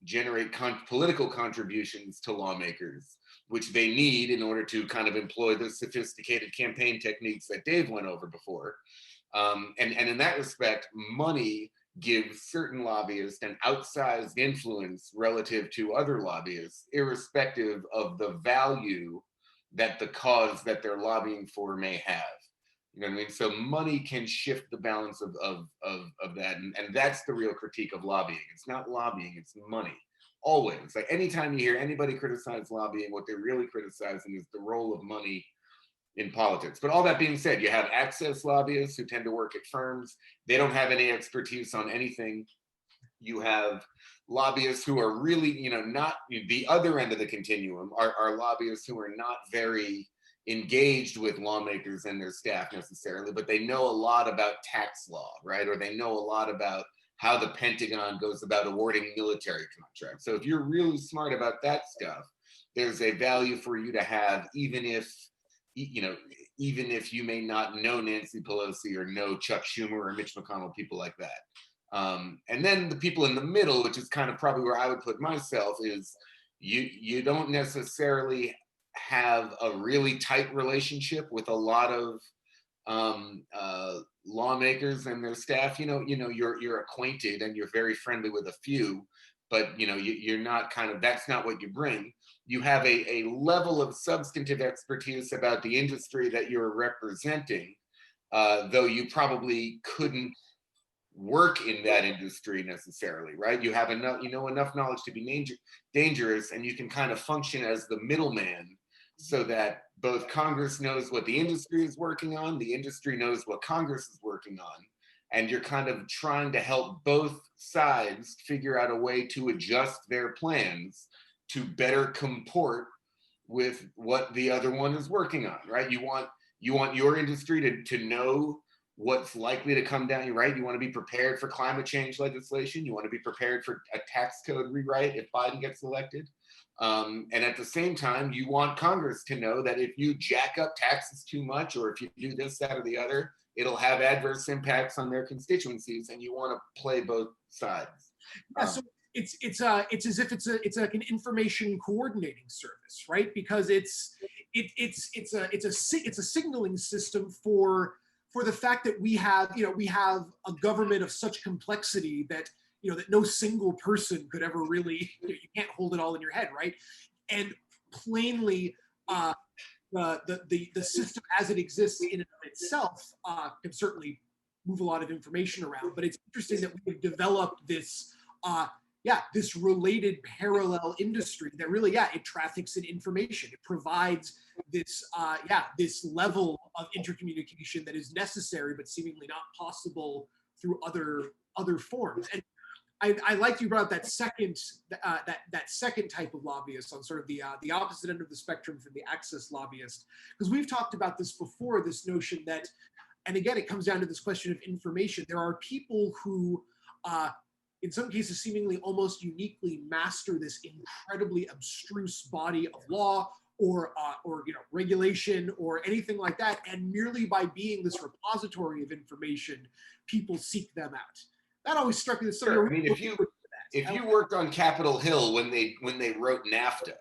generate political contributions to lawmakers, which they need in order to kind of employ the sophisticated campaign techniques that Dave went over before. And in that respect, money gives certain lobbyists an outsized influence relative to other lobbyists, irrespective of the value that the cause that they're lobbying for may have. You know what I mean? So money can shift the balance of that. And that's the real critique of lobbying. It's not lobbying, it's money. Always. Like anytime you hear anybody criticize lobbying, what they're really criticizing is the role of money in politics. But all that being said, you have access lobbyists who tend to work at firms. They don't have any expertise on anything. You have lobbyists who are really, not the other end of the continuum, are lobbyists who are not very engaged with lawmakers and their staff necessarily, but they know a lot about tax law, right? Or they know a lot about how the Pentagon goes about awarding military contracts. So if you're really smart about that stuff, there's a value for you to have, even if you may not know Nancy Pelosi or know Chuck Schumer or Mitch McConnell, people like that. And then the people in the middle, which is kind of probably where I would put myself, is you don't necessarily have a really tight relationship with a lot of lawmakers and their staff. You're acquainted and you're very friendly with a few, but you're not that's not what you bring. You have a level of substantive expertise about the industry that you're representing, though you probably couldn't work in that industry necessarily, right? You have enough knowledge to be dangerous, and you can kind of function as the middleman so that both Congress knows what the industry is working on, the industry knows what Congress is working on, and you're kind of trying to help both sides figure out a way to adjust their plans to better comport with what the other one is working on, right? You want your industry to know what's likely to come down, right? You want to be prepared for climate change legislation. You want to be prepared for a tax code rewrite if Biden gets elected. And at the same time, you want Congress to know that if you jack up taxes too much, or if you do this, that, or the other, it'll have adverse impacts on their constituencies, and you want to play both sides. Yeah, so it's as if it's like an information coordinating service, right? Because it's a signaling system for the fact that we have a government of such complexity that that no single person could ever really, you can't hold it all in your head, right? And plainly, the system as it exists in and of itself can certainly move a lot of information around. But it's interesting that we've developed this this related parallel industry that really, it traffics in information. It provides this level of intercommunication that is necessary but seemingly not possible through other forms. And I like you brought up that second type of lobbyist on sort of the opposite end of the spectrum from the access lobbyist, because we've talked about this before, this notion that, and again, it comes down to this question of information. There are people who in some cases seemingly almost uniquely master this incredibly abstruse body of law or regulation or anything like that, and merely by being this repository of information, people seek them out. That always struck me as something. Sure. I mean, if you worked on Capitol Hill when they wrote NAFTA,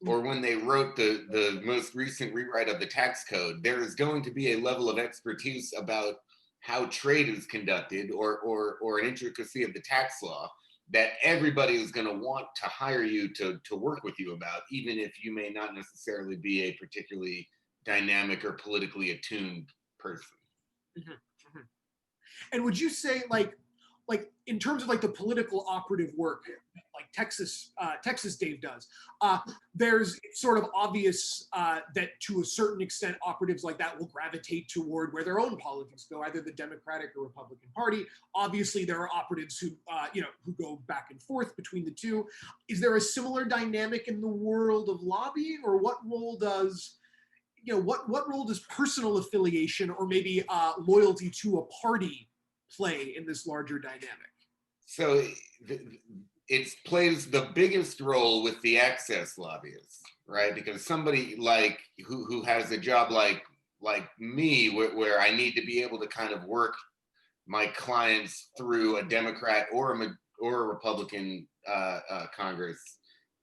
or when they wrote the most recent rewrite of the tax code, there is going to be a level of expertise about how trade is conducted or an intricacy of the tax law that everybody is going to want to hire you to work with you about, even if you may not necessarily be a particularly dynamic or politically attuned person. Mhm, mhm. And would you say like in terms of like the political operative work like Texas Dave does, there's sort of obvious that to a certain extent operatives like that will gravitate toward where their own politics go, either the Democratic or Republican Party. Obviously, there are operatives who who go back and forth between the two. Is there a similar dynamic in the world of lobbying, or what role does what role does personal affiliation or maybe loyalty to a party play in this larger dynamic? So it plays the biggest role with the access lobbyists, right? Because somebody like who has a job like me, where I need to be able to kind of work my clients through a Democrat or a Republican Congress.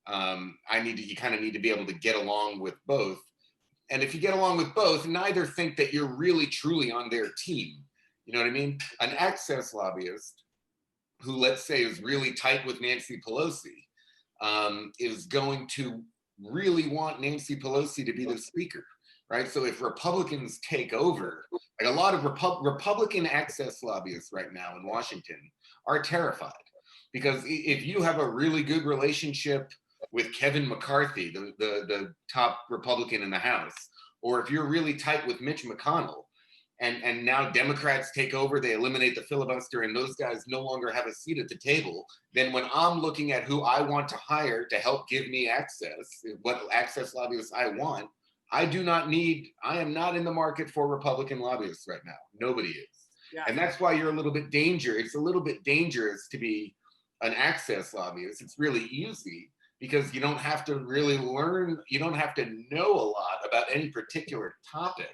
You kind of need to be able to get along with both. And if you get along with both, neither think that you're really truly on their team. You know what I mean? An access lobbyist who, let's say, is really tight with Nancy Pelosi, is going to really want Nancy Pelosi to be the speaker, right? So if Republicans take over, like a lot of Republican access lobbyists right now in Washington are terrified, because if you have a really good relationship with Kevin McCarthy, the top Republican in the House, or if you're really tight with Mitch McConnell, and now Democrats take over, they eliminate the filibuster, and those guys no longer have a seat at the table, then when I'm looking at who I want to hire to help give me access, what access lobbyists I want, I am not in the market for Republican lobbyists right now. Nobody is. Yeah. And that's why you're a little bit dangerous. It's a little bit dangerous to be an access lobbyist. It's really easy because you don't have to really learn, you don't have to know a lot about any particular topic.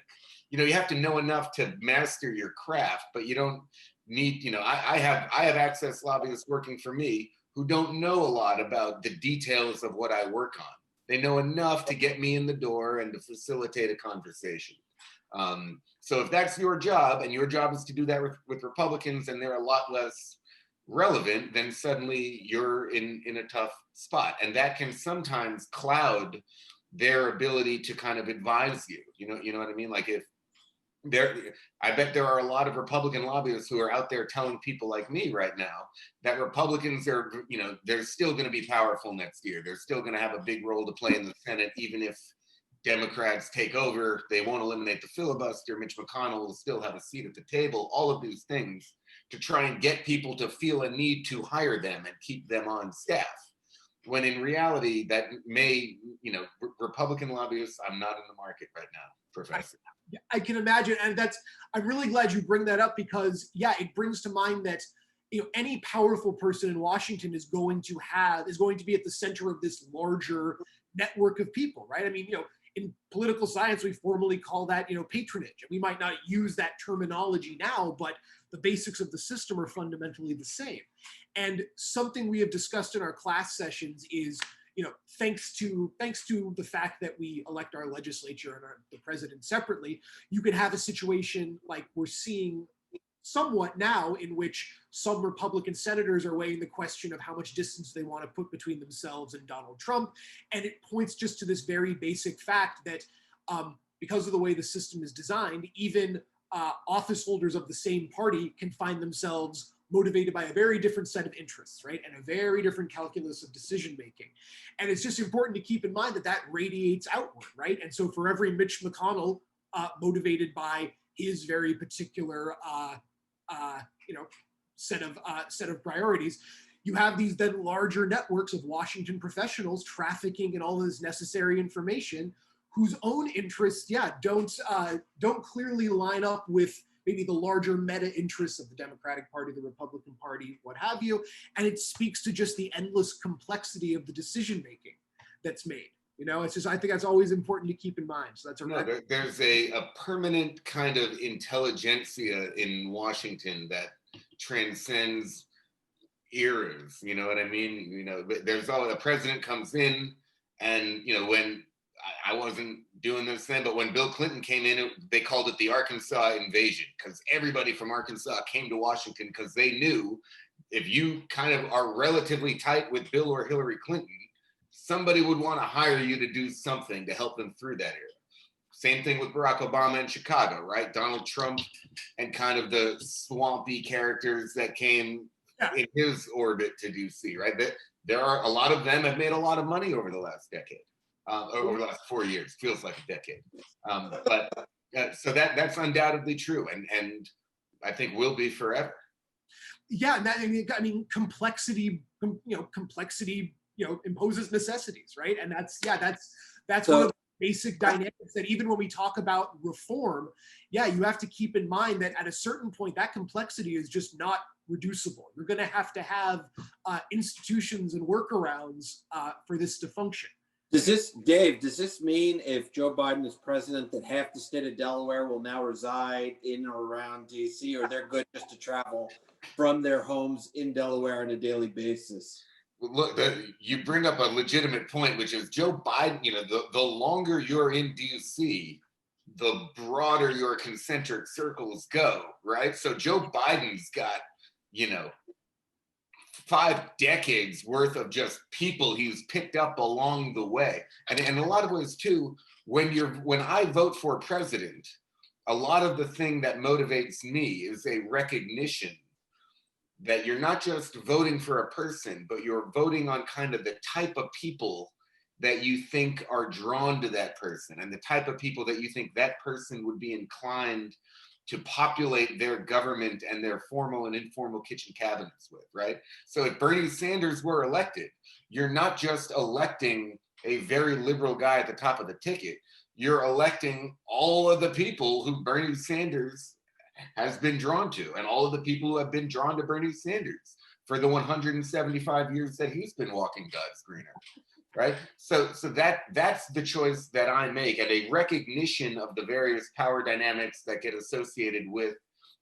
You have to know enough to master your craft, but you don't need, I have access lobbyists working for me who don't know a lot about the details of what I work on. They know enough to get me in the door and to facilitate a conversation. So if that's your job, and your job is to do that with Republicans, and they're a lot less relevant, then suddenly you're in a tough spot. And that can sometimes cloud their ability to kind of advise you. You know what I mean? Like I bet there are a lot of Republican lobbyists who are out there telling people like me right now that Republicans are, they're still going to be powerful next year. They're still going to have a big role to play in the Senate, even if Democrats take over. They won't eliminate the filibuster. Mitch McConnell will still have a seat at the table. All of these things to try and get people to feel a need to hire them and keep them on staff. When in reality, that may, Republican lobbyists, I'm not in the market right now, Professor. I can imagine, and I'm really glad you bring that up, because it brings to mind that any powerful person in Washington is going to be at the center of this larger network of people, right? I mean, in political science, we formally call that patronage, and we might not use that terminology now, but the basics of the system are fundamentally the same. And something we have discussed in our class sessions is, thanks to the fact that we elect our legislature and the president separately, you can have a situation like we're seeing somewhat now, in which some Republican senators are weighing the question of how much distance they want to put between themselves and Donald Trump. And it points just to this very basic fact that because of the way the system is designed, even office holders of the same party can find themselves motivated by a very different set of interests, right? And a very different calculus of decision making. And it's just important to keep in mind that radiates outward, right? And so for every Mitch McConnell motivated by his very particular set of priorities, you have these then larger networks of Washington professionals trafficking in all this necessary information, whose own interests, don't clearly line up with maybe the larger meta interests of the Democratic Party, the Republican Party, what have you. And it speaks to just the endless complexity of the decision making that's made. It's just, I think that's always important to keep in mind. So that's there's a permanent kind of intelligentsia in Washington that transcends eras. You know what I mean? There's always, the president comes in And, you know, when I wasn't doing this then, but when Bill Clinton came in, they called it the Arkansas invasion, because everybody from Arkansas came to Washington because they knew if you kind of are relatively tight with Bill or Hillary Clinton, somebody would want to hire you to do something to help them through that era. Same thing with Barack Obama in Chicago, right? Donald Trump and kind of the swampy characters that came in his orbit to DC, right? There are a lot of them have made a lot of money over the last decade, over the last 4 years. Feels like a decade, so that's undoubtedly true, and I think will be forever. Yeah, and that, I mean, complexity, complexity, imposes necessities, right? And that's one of the basic dynamics that even when we talk about reform, you have to keep in mind that at a certain point, that complexity is just not reducible. You're going to have institutions and workarounds for this to function. Does this mean if Joe Biden is president that half the state of Delaware will now reside in or around DC, or they're good just to travel from their homes in Delaware on a daily basis? Look, you bring up a legitimate point, which is Joe Biden, the longer you're in DC, the broader your concentric circles go, right? So Joe Biden's got, 5 decades worth of just people he's picked up along the way. And in a lot of ways too, when I vote for president, a lot of the thing that motivates me is a recognition that you're not just voting for a person, but you're voting on kind of the type of people that you think are drawn to that person and the type of people that you think that person would be inclined to populate their government and their formal and informal kitchen cabinets with, right? So if Bernie Sanders were elected, you're not just electing a very liberal guy at the top of the ticket, you're electing all of the people who Bernie Sanders has been drawn to, and all of the people who have been drawn to Bernie Sanders for the 175 years that he's been walking God's green earth, right? So that's the choice that I make, and a recognition of the various power dynamics that get associated with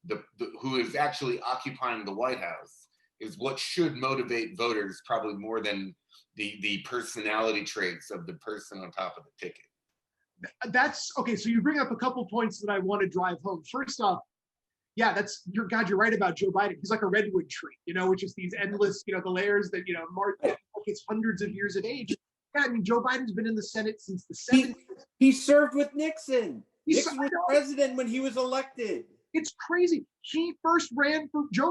the who is actually occupying the White House is what should motivate voters probably more than the personality traits of the person on top of the ticket. That's okay. So you bring up a couple points that I want to drive home. First off, you're right about Joe Biden. He's like a redwood tree, which is these endless, the layers that, it's hundreds of years of age. Yeah, I mean, Joe Biden's been in the Senate since the 70s. He served with Nixon. Nixon was president when he was elected. It's crazy. Joe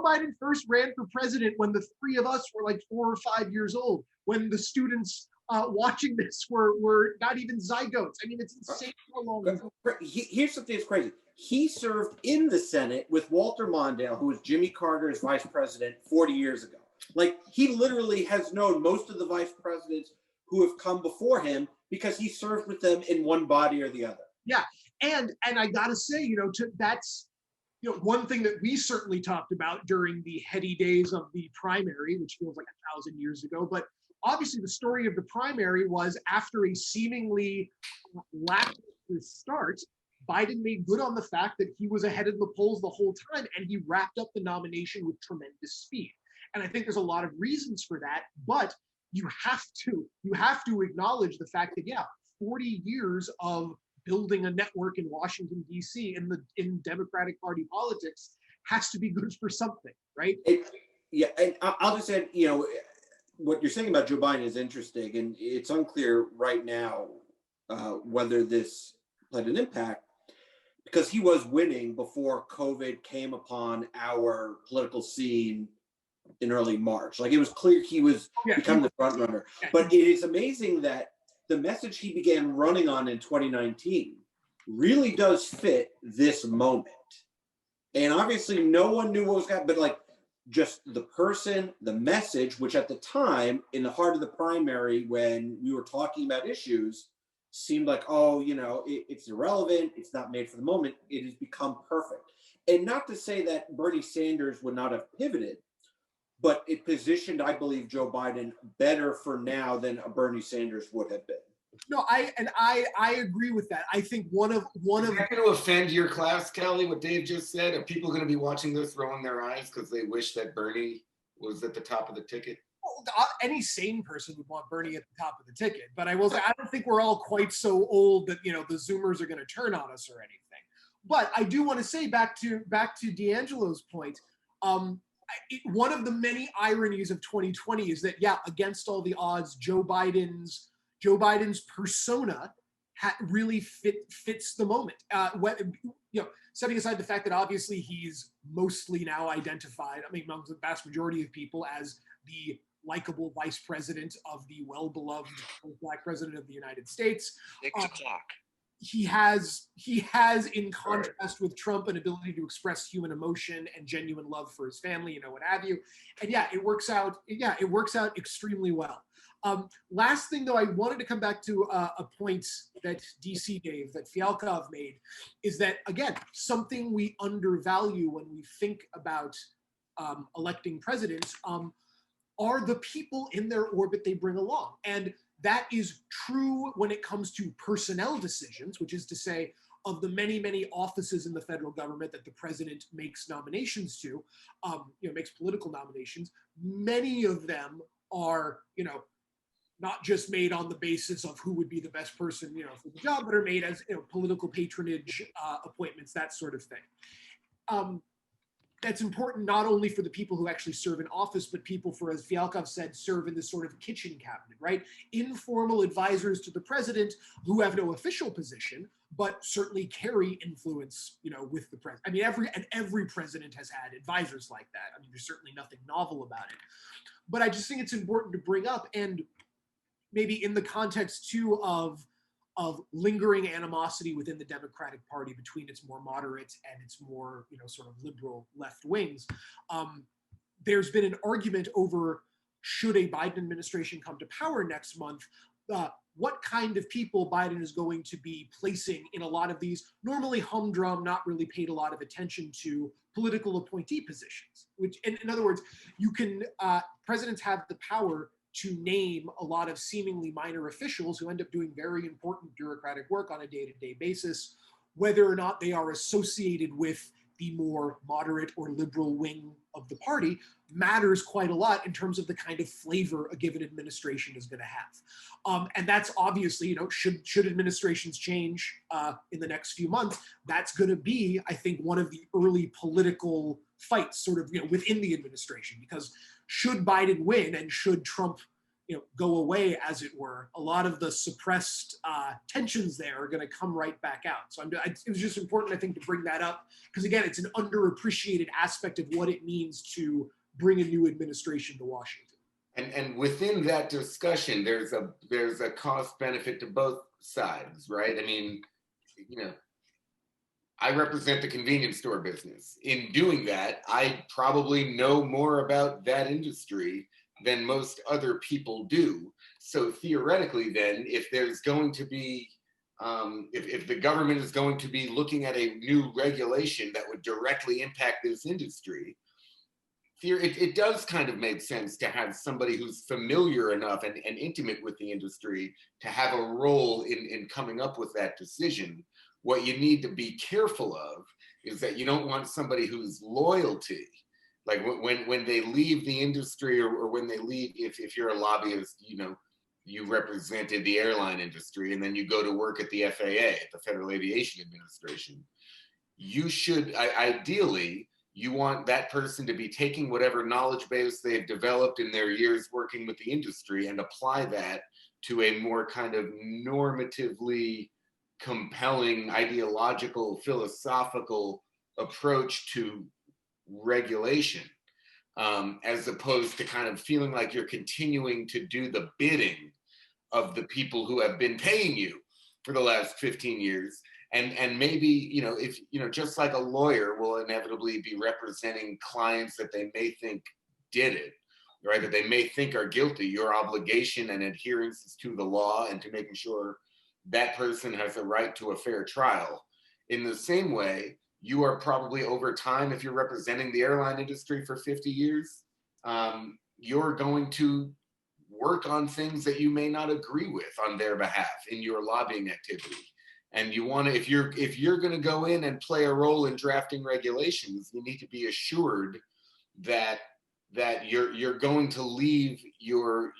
Biden first ran for president when the three of us were like 4 or 5 years old, when the students watching this were not even zygotes. I mean, it's insane how long. Here's something that's crazy. He served in the Senate with Walter Mondale, who was Jimmy Carter's vice president 40 years ago. Like, he literally has known most of the vice presidents who have come before him because he served with them in one body or the other. Yeah, and I gotta say, that's one thing that we certainly talked about during the heady days of the primary, which feels like 1,000 years ago. But obviously, the story of the primary was after a seemingly lackluster start, Biden made good on the fact that he was ahead of the polls the whole time, and he wrapped up the nomination with tremendous speed. And I think there's a lot of reasons for that, but you have to acknowledge the fact that 40 years of building a network in Washington D.C. in Democratic Party politics has to be good for something, right? And I'll just add, what you're saying about Joe Biden is interesting, and it's unclear right now whether this played an impact, because he was winning before COVID came upon our political scene in early March. Like, it was clear he was becoming the front runner. But it is amazing that the message he began running on in 2019 really does fit this moment. And obviously no one knew what was going to happen, but just the person, the message, which at the time, in the heart of the primary, when we were talking about issues, seemed like, it's irrelevant, it's not made for the moment. It has become perfect. And not to say that Bernie Sanders would not have pivoted, but it positioned, I believe, Joe Biden better for now than a Bernie Sanders would have been. No, I agree with that. I think one of Is that going to offend your class, Kelly, what Dave just said? Are people going to be watching this rolling their eyes because they wish that Bernie was at the top of the ticket? Any sane person would want Bernie at the top of the ticket, but I will say I don't think we're all quite so old that the Zoomers are going to turn on us or anything. But I do want to say back to D'Angelo's point. One of the many ironies of 2020 is that against all the odds, Joe Biden's persona really fits the moment. Setting aside the fact that obviously he's mostly now identified, among the vast majority of people, as the likable vice president of the well-beloved Black president of the United States. 6 o'clock. He has, in contrast with Trump, an ability to express human emotion and genuine love for his family, what have you. And it works out. It works out extremely well. Last thing, though, I wanted to come back to a point that DC gave, that Fialkov made, is that, again, something we undervalue when we think about electing presidents are the people in their orbit they bring along. And that is true when it comes to personnel decisions, which is to say, of the many, many offices in the federal government that the president makes nominations to, makes political nominations. Many of them are, not just made on the basis of who would be the best person, for the job, but are made as, political patronage appointments, that sort of thing. That's important not only for the people who actually serve in office, but people for, as Fialkov said, serve in this sort of kitchen cabinet, right? Informal advisors to the president who have no official position, but certainly carry influence, with the president. Every president has had advisors like that. There's certainly nothing novel about it. But I just think it's important to bring up, and maybe in the context too of lingering animosity within the Democratic Party between its more moderate and its more, sort of liberal left wings. There's been an argument over, should a Biden administration come to power next month, what kind of people Biden is going to be placing in a lot of these normally humdrum, not really paid a lot of attention to political appointee positions. Which, in other words, presidents have the power to name a lot of seemingly minor officials who end up doing very important bureaucratic work on a day-to-day basis, whether or not they are associated with the more moderate or liberal wing of the party matters quite a lot in terms of the kind of flavor a given administration is going to have. And that's obviously, should administrations change in the next few months, that's going to be, I think, one of the early political fights sort of, within the administration, because should Biden win and should Trump, go away, as it were, a lot of the suppressed tensions there are going to come right back out. So it was just important, I think, to bring that up, because again, it's an underappreciated aspect of what it means to bring a new administration to Washington. And within that discussion, there's a cost benefit to both sides, right? I represent the convenience store business. In doing that, I probably know more about that industry than most other people do. So theoretically then, if there's going to be, if the government is going to be looking at a new regulation that would directly impact this industry, it does kind of make sense to have somebody who's familiar enough and intimate with the industry to have a role in coming up with that decision. What you need to be careful of is that you don't want somebody whose loyalty, like when they leave the industry or when they leave, if you're a lobbyist, you represented the airline industry and then you go to work at the FAA, the Federal Aviation Administration, you should, ideally, you want that person to be taking whatever knowledge base they've developed in their years working with the industry and apply that to a more kind of normatively compelling, ideological, philosophical approach to regulation, as opposed to kind of feeling like you're continuing to do the bidding of the people who have been paying you for the last 15 years. And maybe, if, just like a lawyer will inevitably be representing clients that they may think did it, right? That they may think are guilty, your obligation and adherence is to the law and to making sure that person has a right to a fair trial. In the same way, you are probably over time, if you're representing the airline industry for 50 years, you're going to work on things that you may not agree with on their behalf in your lobbying activity. And you want to, if you're going to go in and play a role in drafting regulations, you need to be assured that that you're going to leave your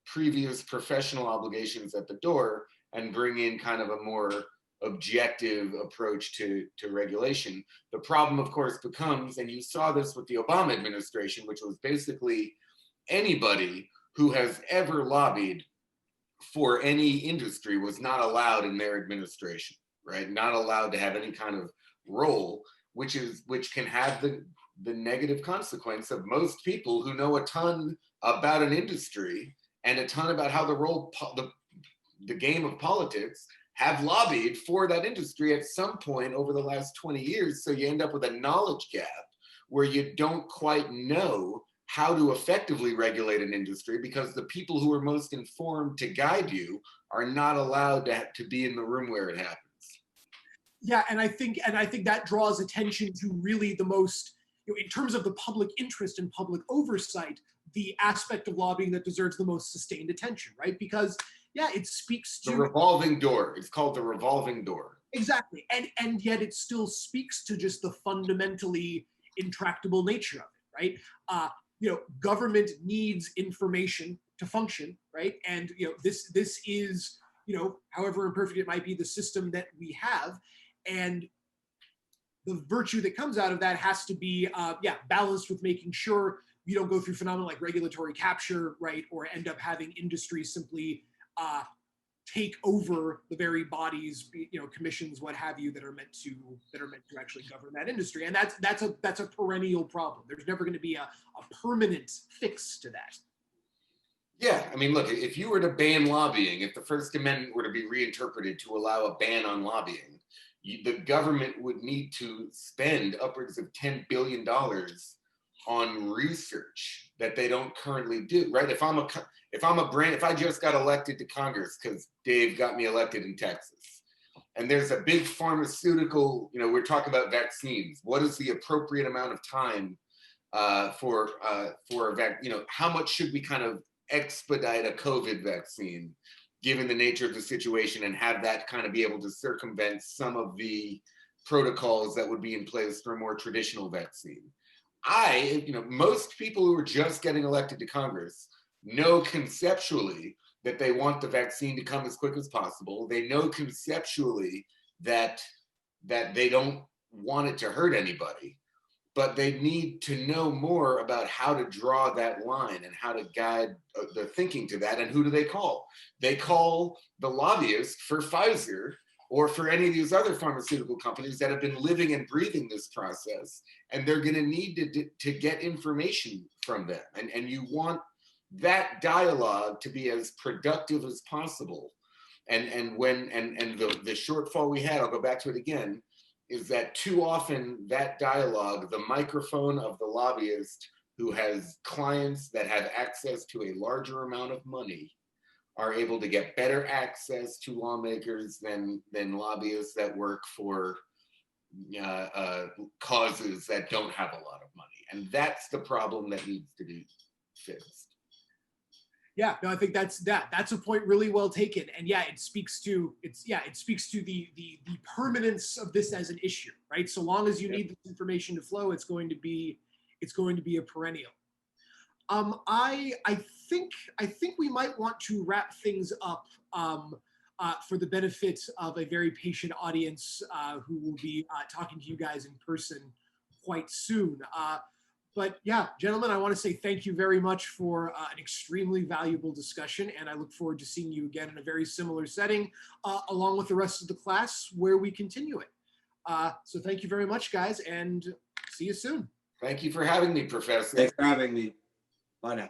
previous professional obligations at the door and bring in kind of a more objective approach to regulation. The problem, of course, becomes, and you saw this with the Obama administration, which was basically anybody who has ever lobbied for any industry was not allowed in their administration, right? Not allowed to have any kind of role, which can have the negative consequence of most people who know a ton about an industry and a ton about how the game of politics have lobbied for that industry at some point over the last 20 years. So you end up with a knowledge gap where you don't quite know how to effectively regulate an industry because the people who are most informed to guide you are not allowed to be in the room where it happens. Yeah, and I think that draws attention to really the most, in terms of the public interest and public oversight, the aspect of lobbying that deserves the most sustained attention, right? Because yeah, it speaks to the revolving door. It's called the revolving door. Exactly, and yet it still speaks to just the fundamentally intractable nature of it, right? Government needs information to function, right? And this is, however imperfect it might be, the system that we have, and the virtue that comes out of that has to be, balanced with making sure you don't go through phenomena like regulatory capture, right, or end up having industry simply take over the very bodies, commissions, what have you, that are meant to actually govern that industry. And that's a perennial problem. There's never going to be a permanent fix to that. Yeah, I mean, look, if you were to ban lobbying, if the First Amendment were to be reinterpreted to allow a ban on lobbying, the government would need to spend upwards of $10 billion on research that they don't currently do, right? If I just got elected to Congress because Dave got me elected in Texas, and there's a big pharmaceutical, we're talking about vaccines. What is the appropriate amount of time for a vaccine? How much should we kind of expedite a COVID vaccine, given the nature of the situation, and have that kind of be able to circumvent some of the protocols that would be in place for a more traditional vaccine? Most people who are just getting elected to Congress know conceptually that they want the vaccine to come as quick as possible. They know conceptually that they don't want it to hurt anybody, but they need to know more about how to draw that line and how to guide the thinking to that. And who do they call? They call the lobbyist for Pfizer or for any of these other pharmaceutical companies that have been living and breathing this process, and they're going to need to get information from them. And you want that dialogue to be as productive as possible. And the shortfall we had, I'll go back to it again, is that too often that dialogue, the microphone of the lobbyist who has clients that have access to a larger amount of money, are able to get better access to lawmakers than lobbyists that work for causes that don't have a lot of money. And that's the problem that needs to be fixed. Yeah, no, I think that's a point really well taken. And yeah, it speaks to the permanence of this as an issue, right? So long as you need this information to flow, it's going to be a perennial. I think we might want to wrap things up for the benefit of a very patient audience who will be talking to you guys in person quite soon. But yeah, gentlemen, I want to say thank you very much for an extremely valuable discussion, and I look forward to seeing you again in a very similar setting, along with the rest of the class, where we continue it. So thank you very much, guys, and see you soon. Thank you for having me, Professor. Thanks for having me. Bye now.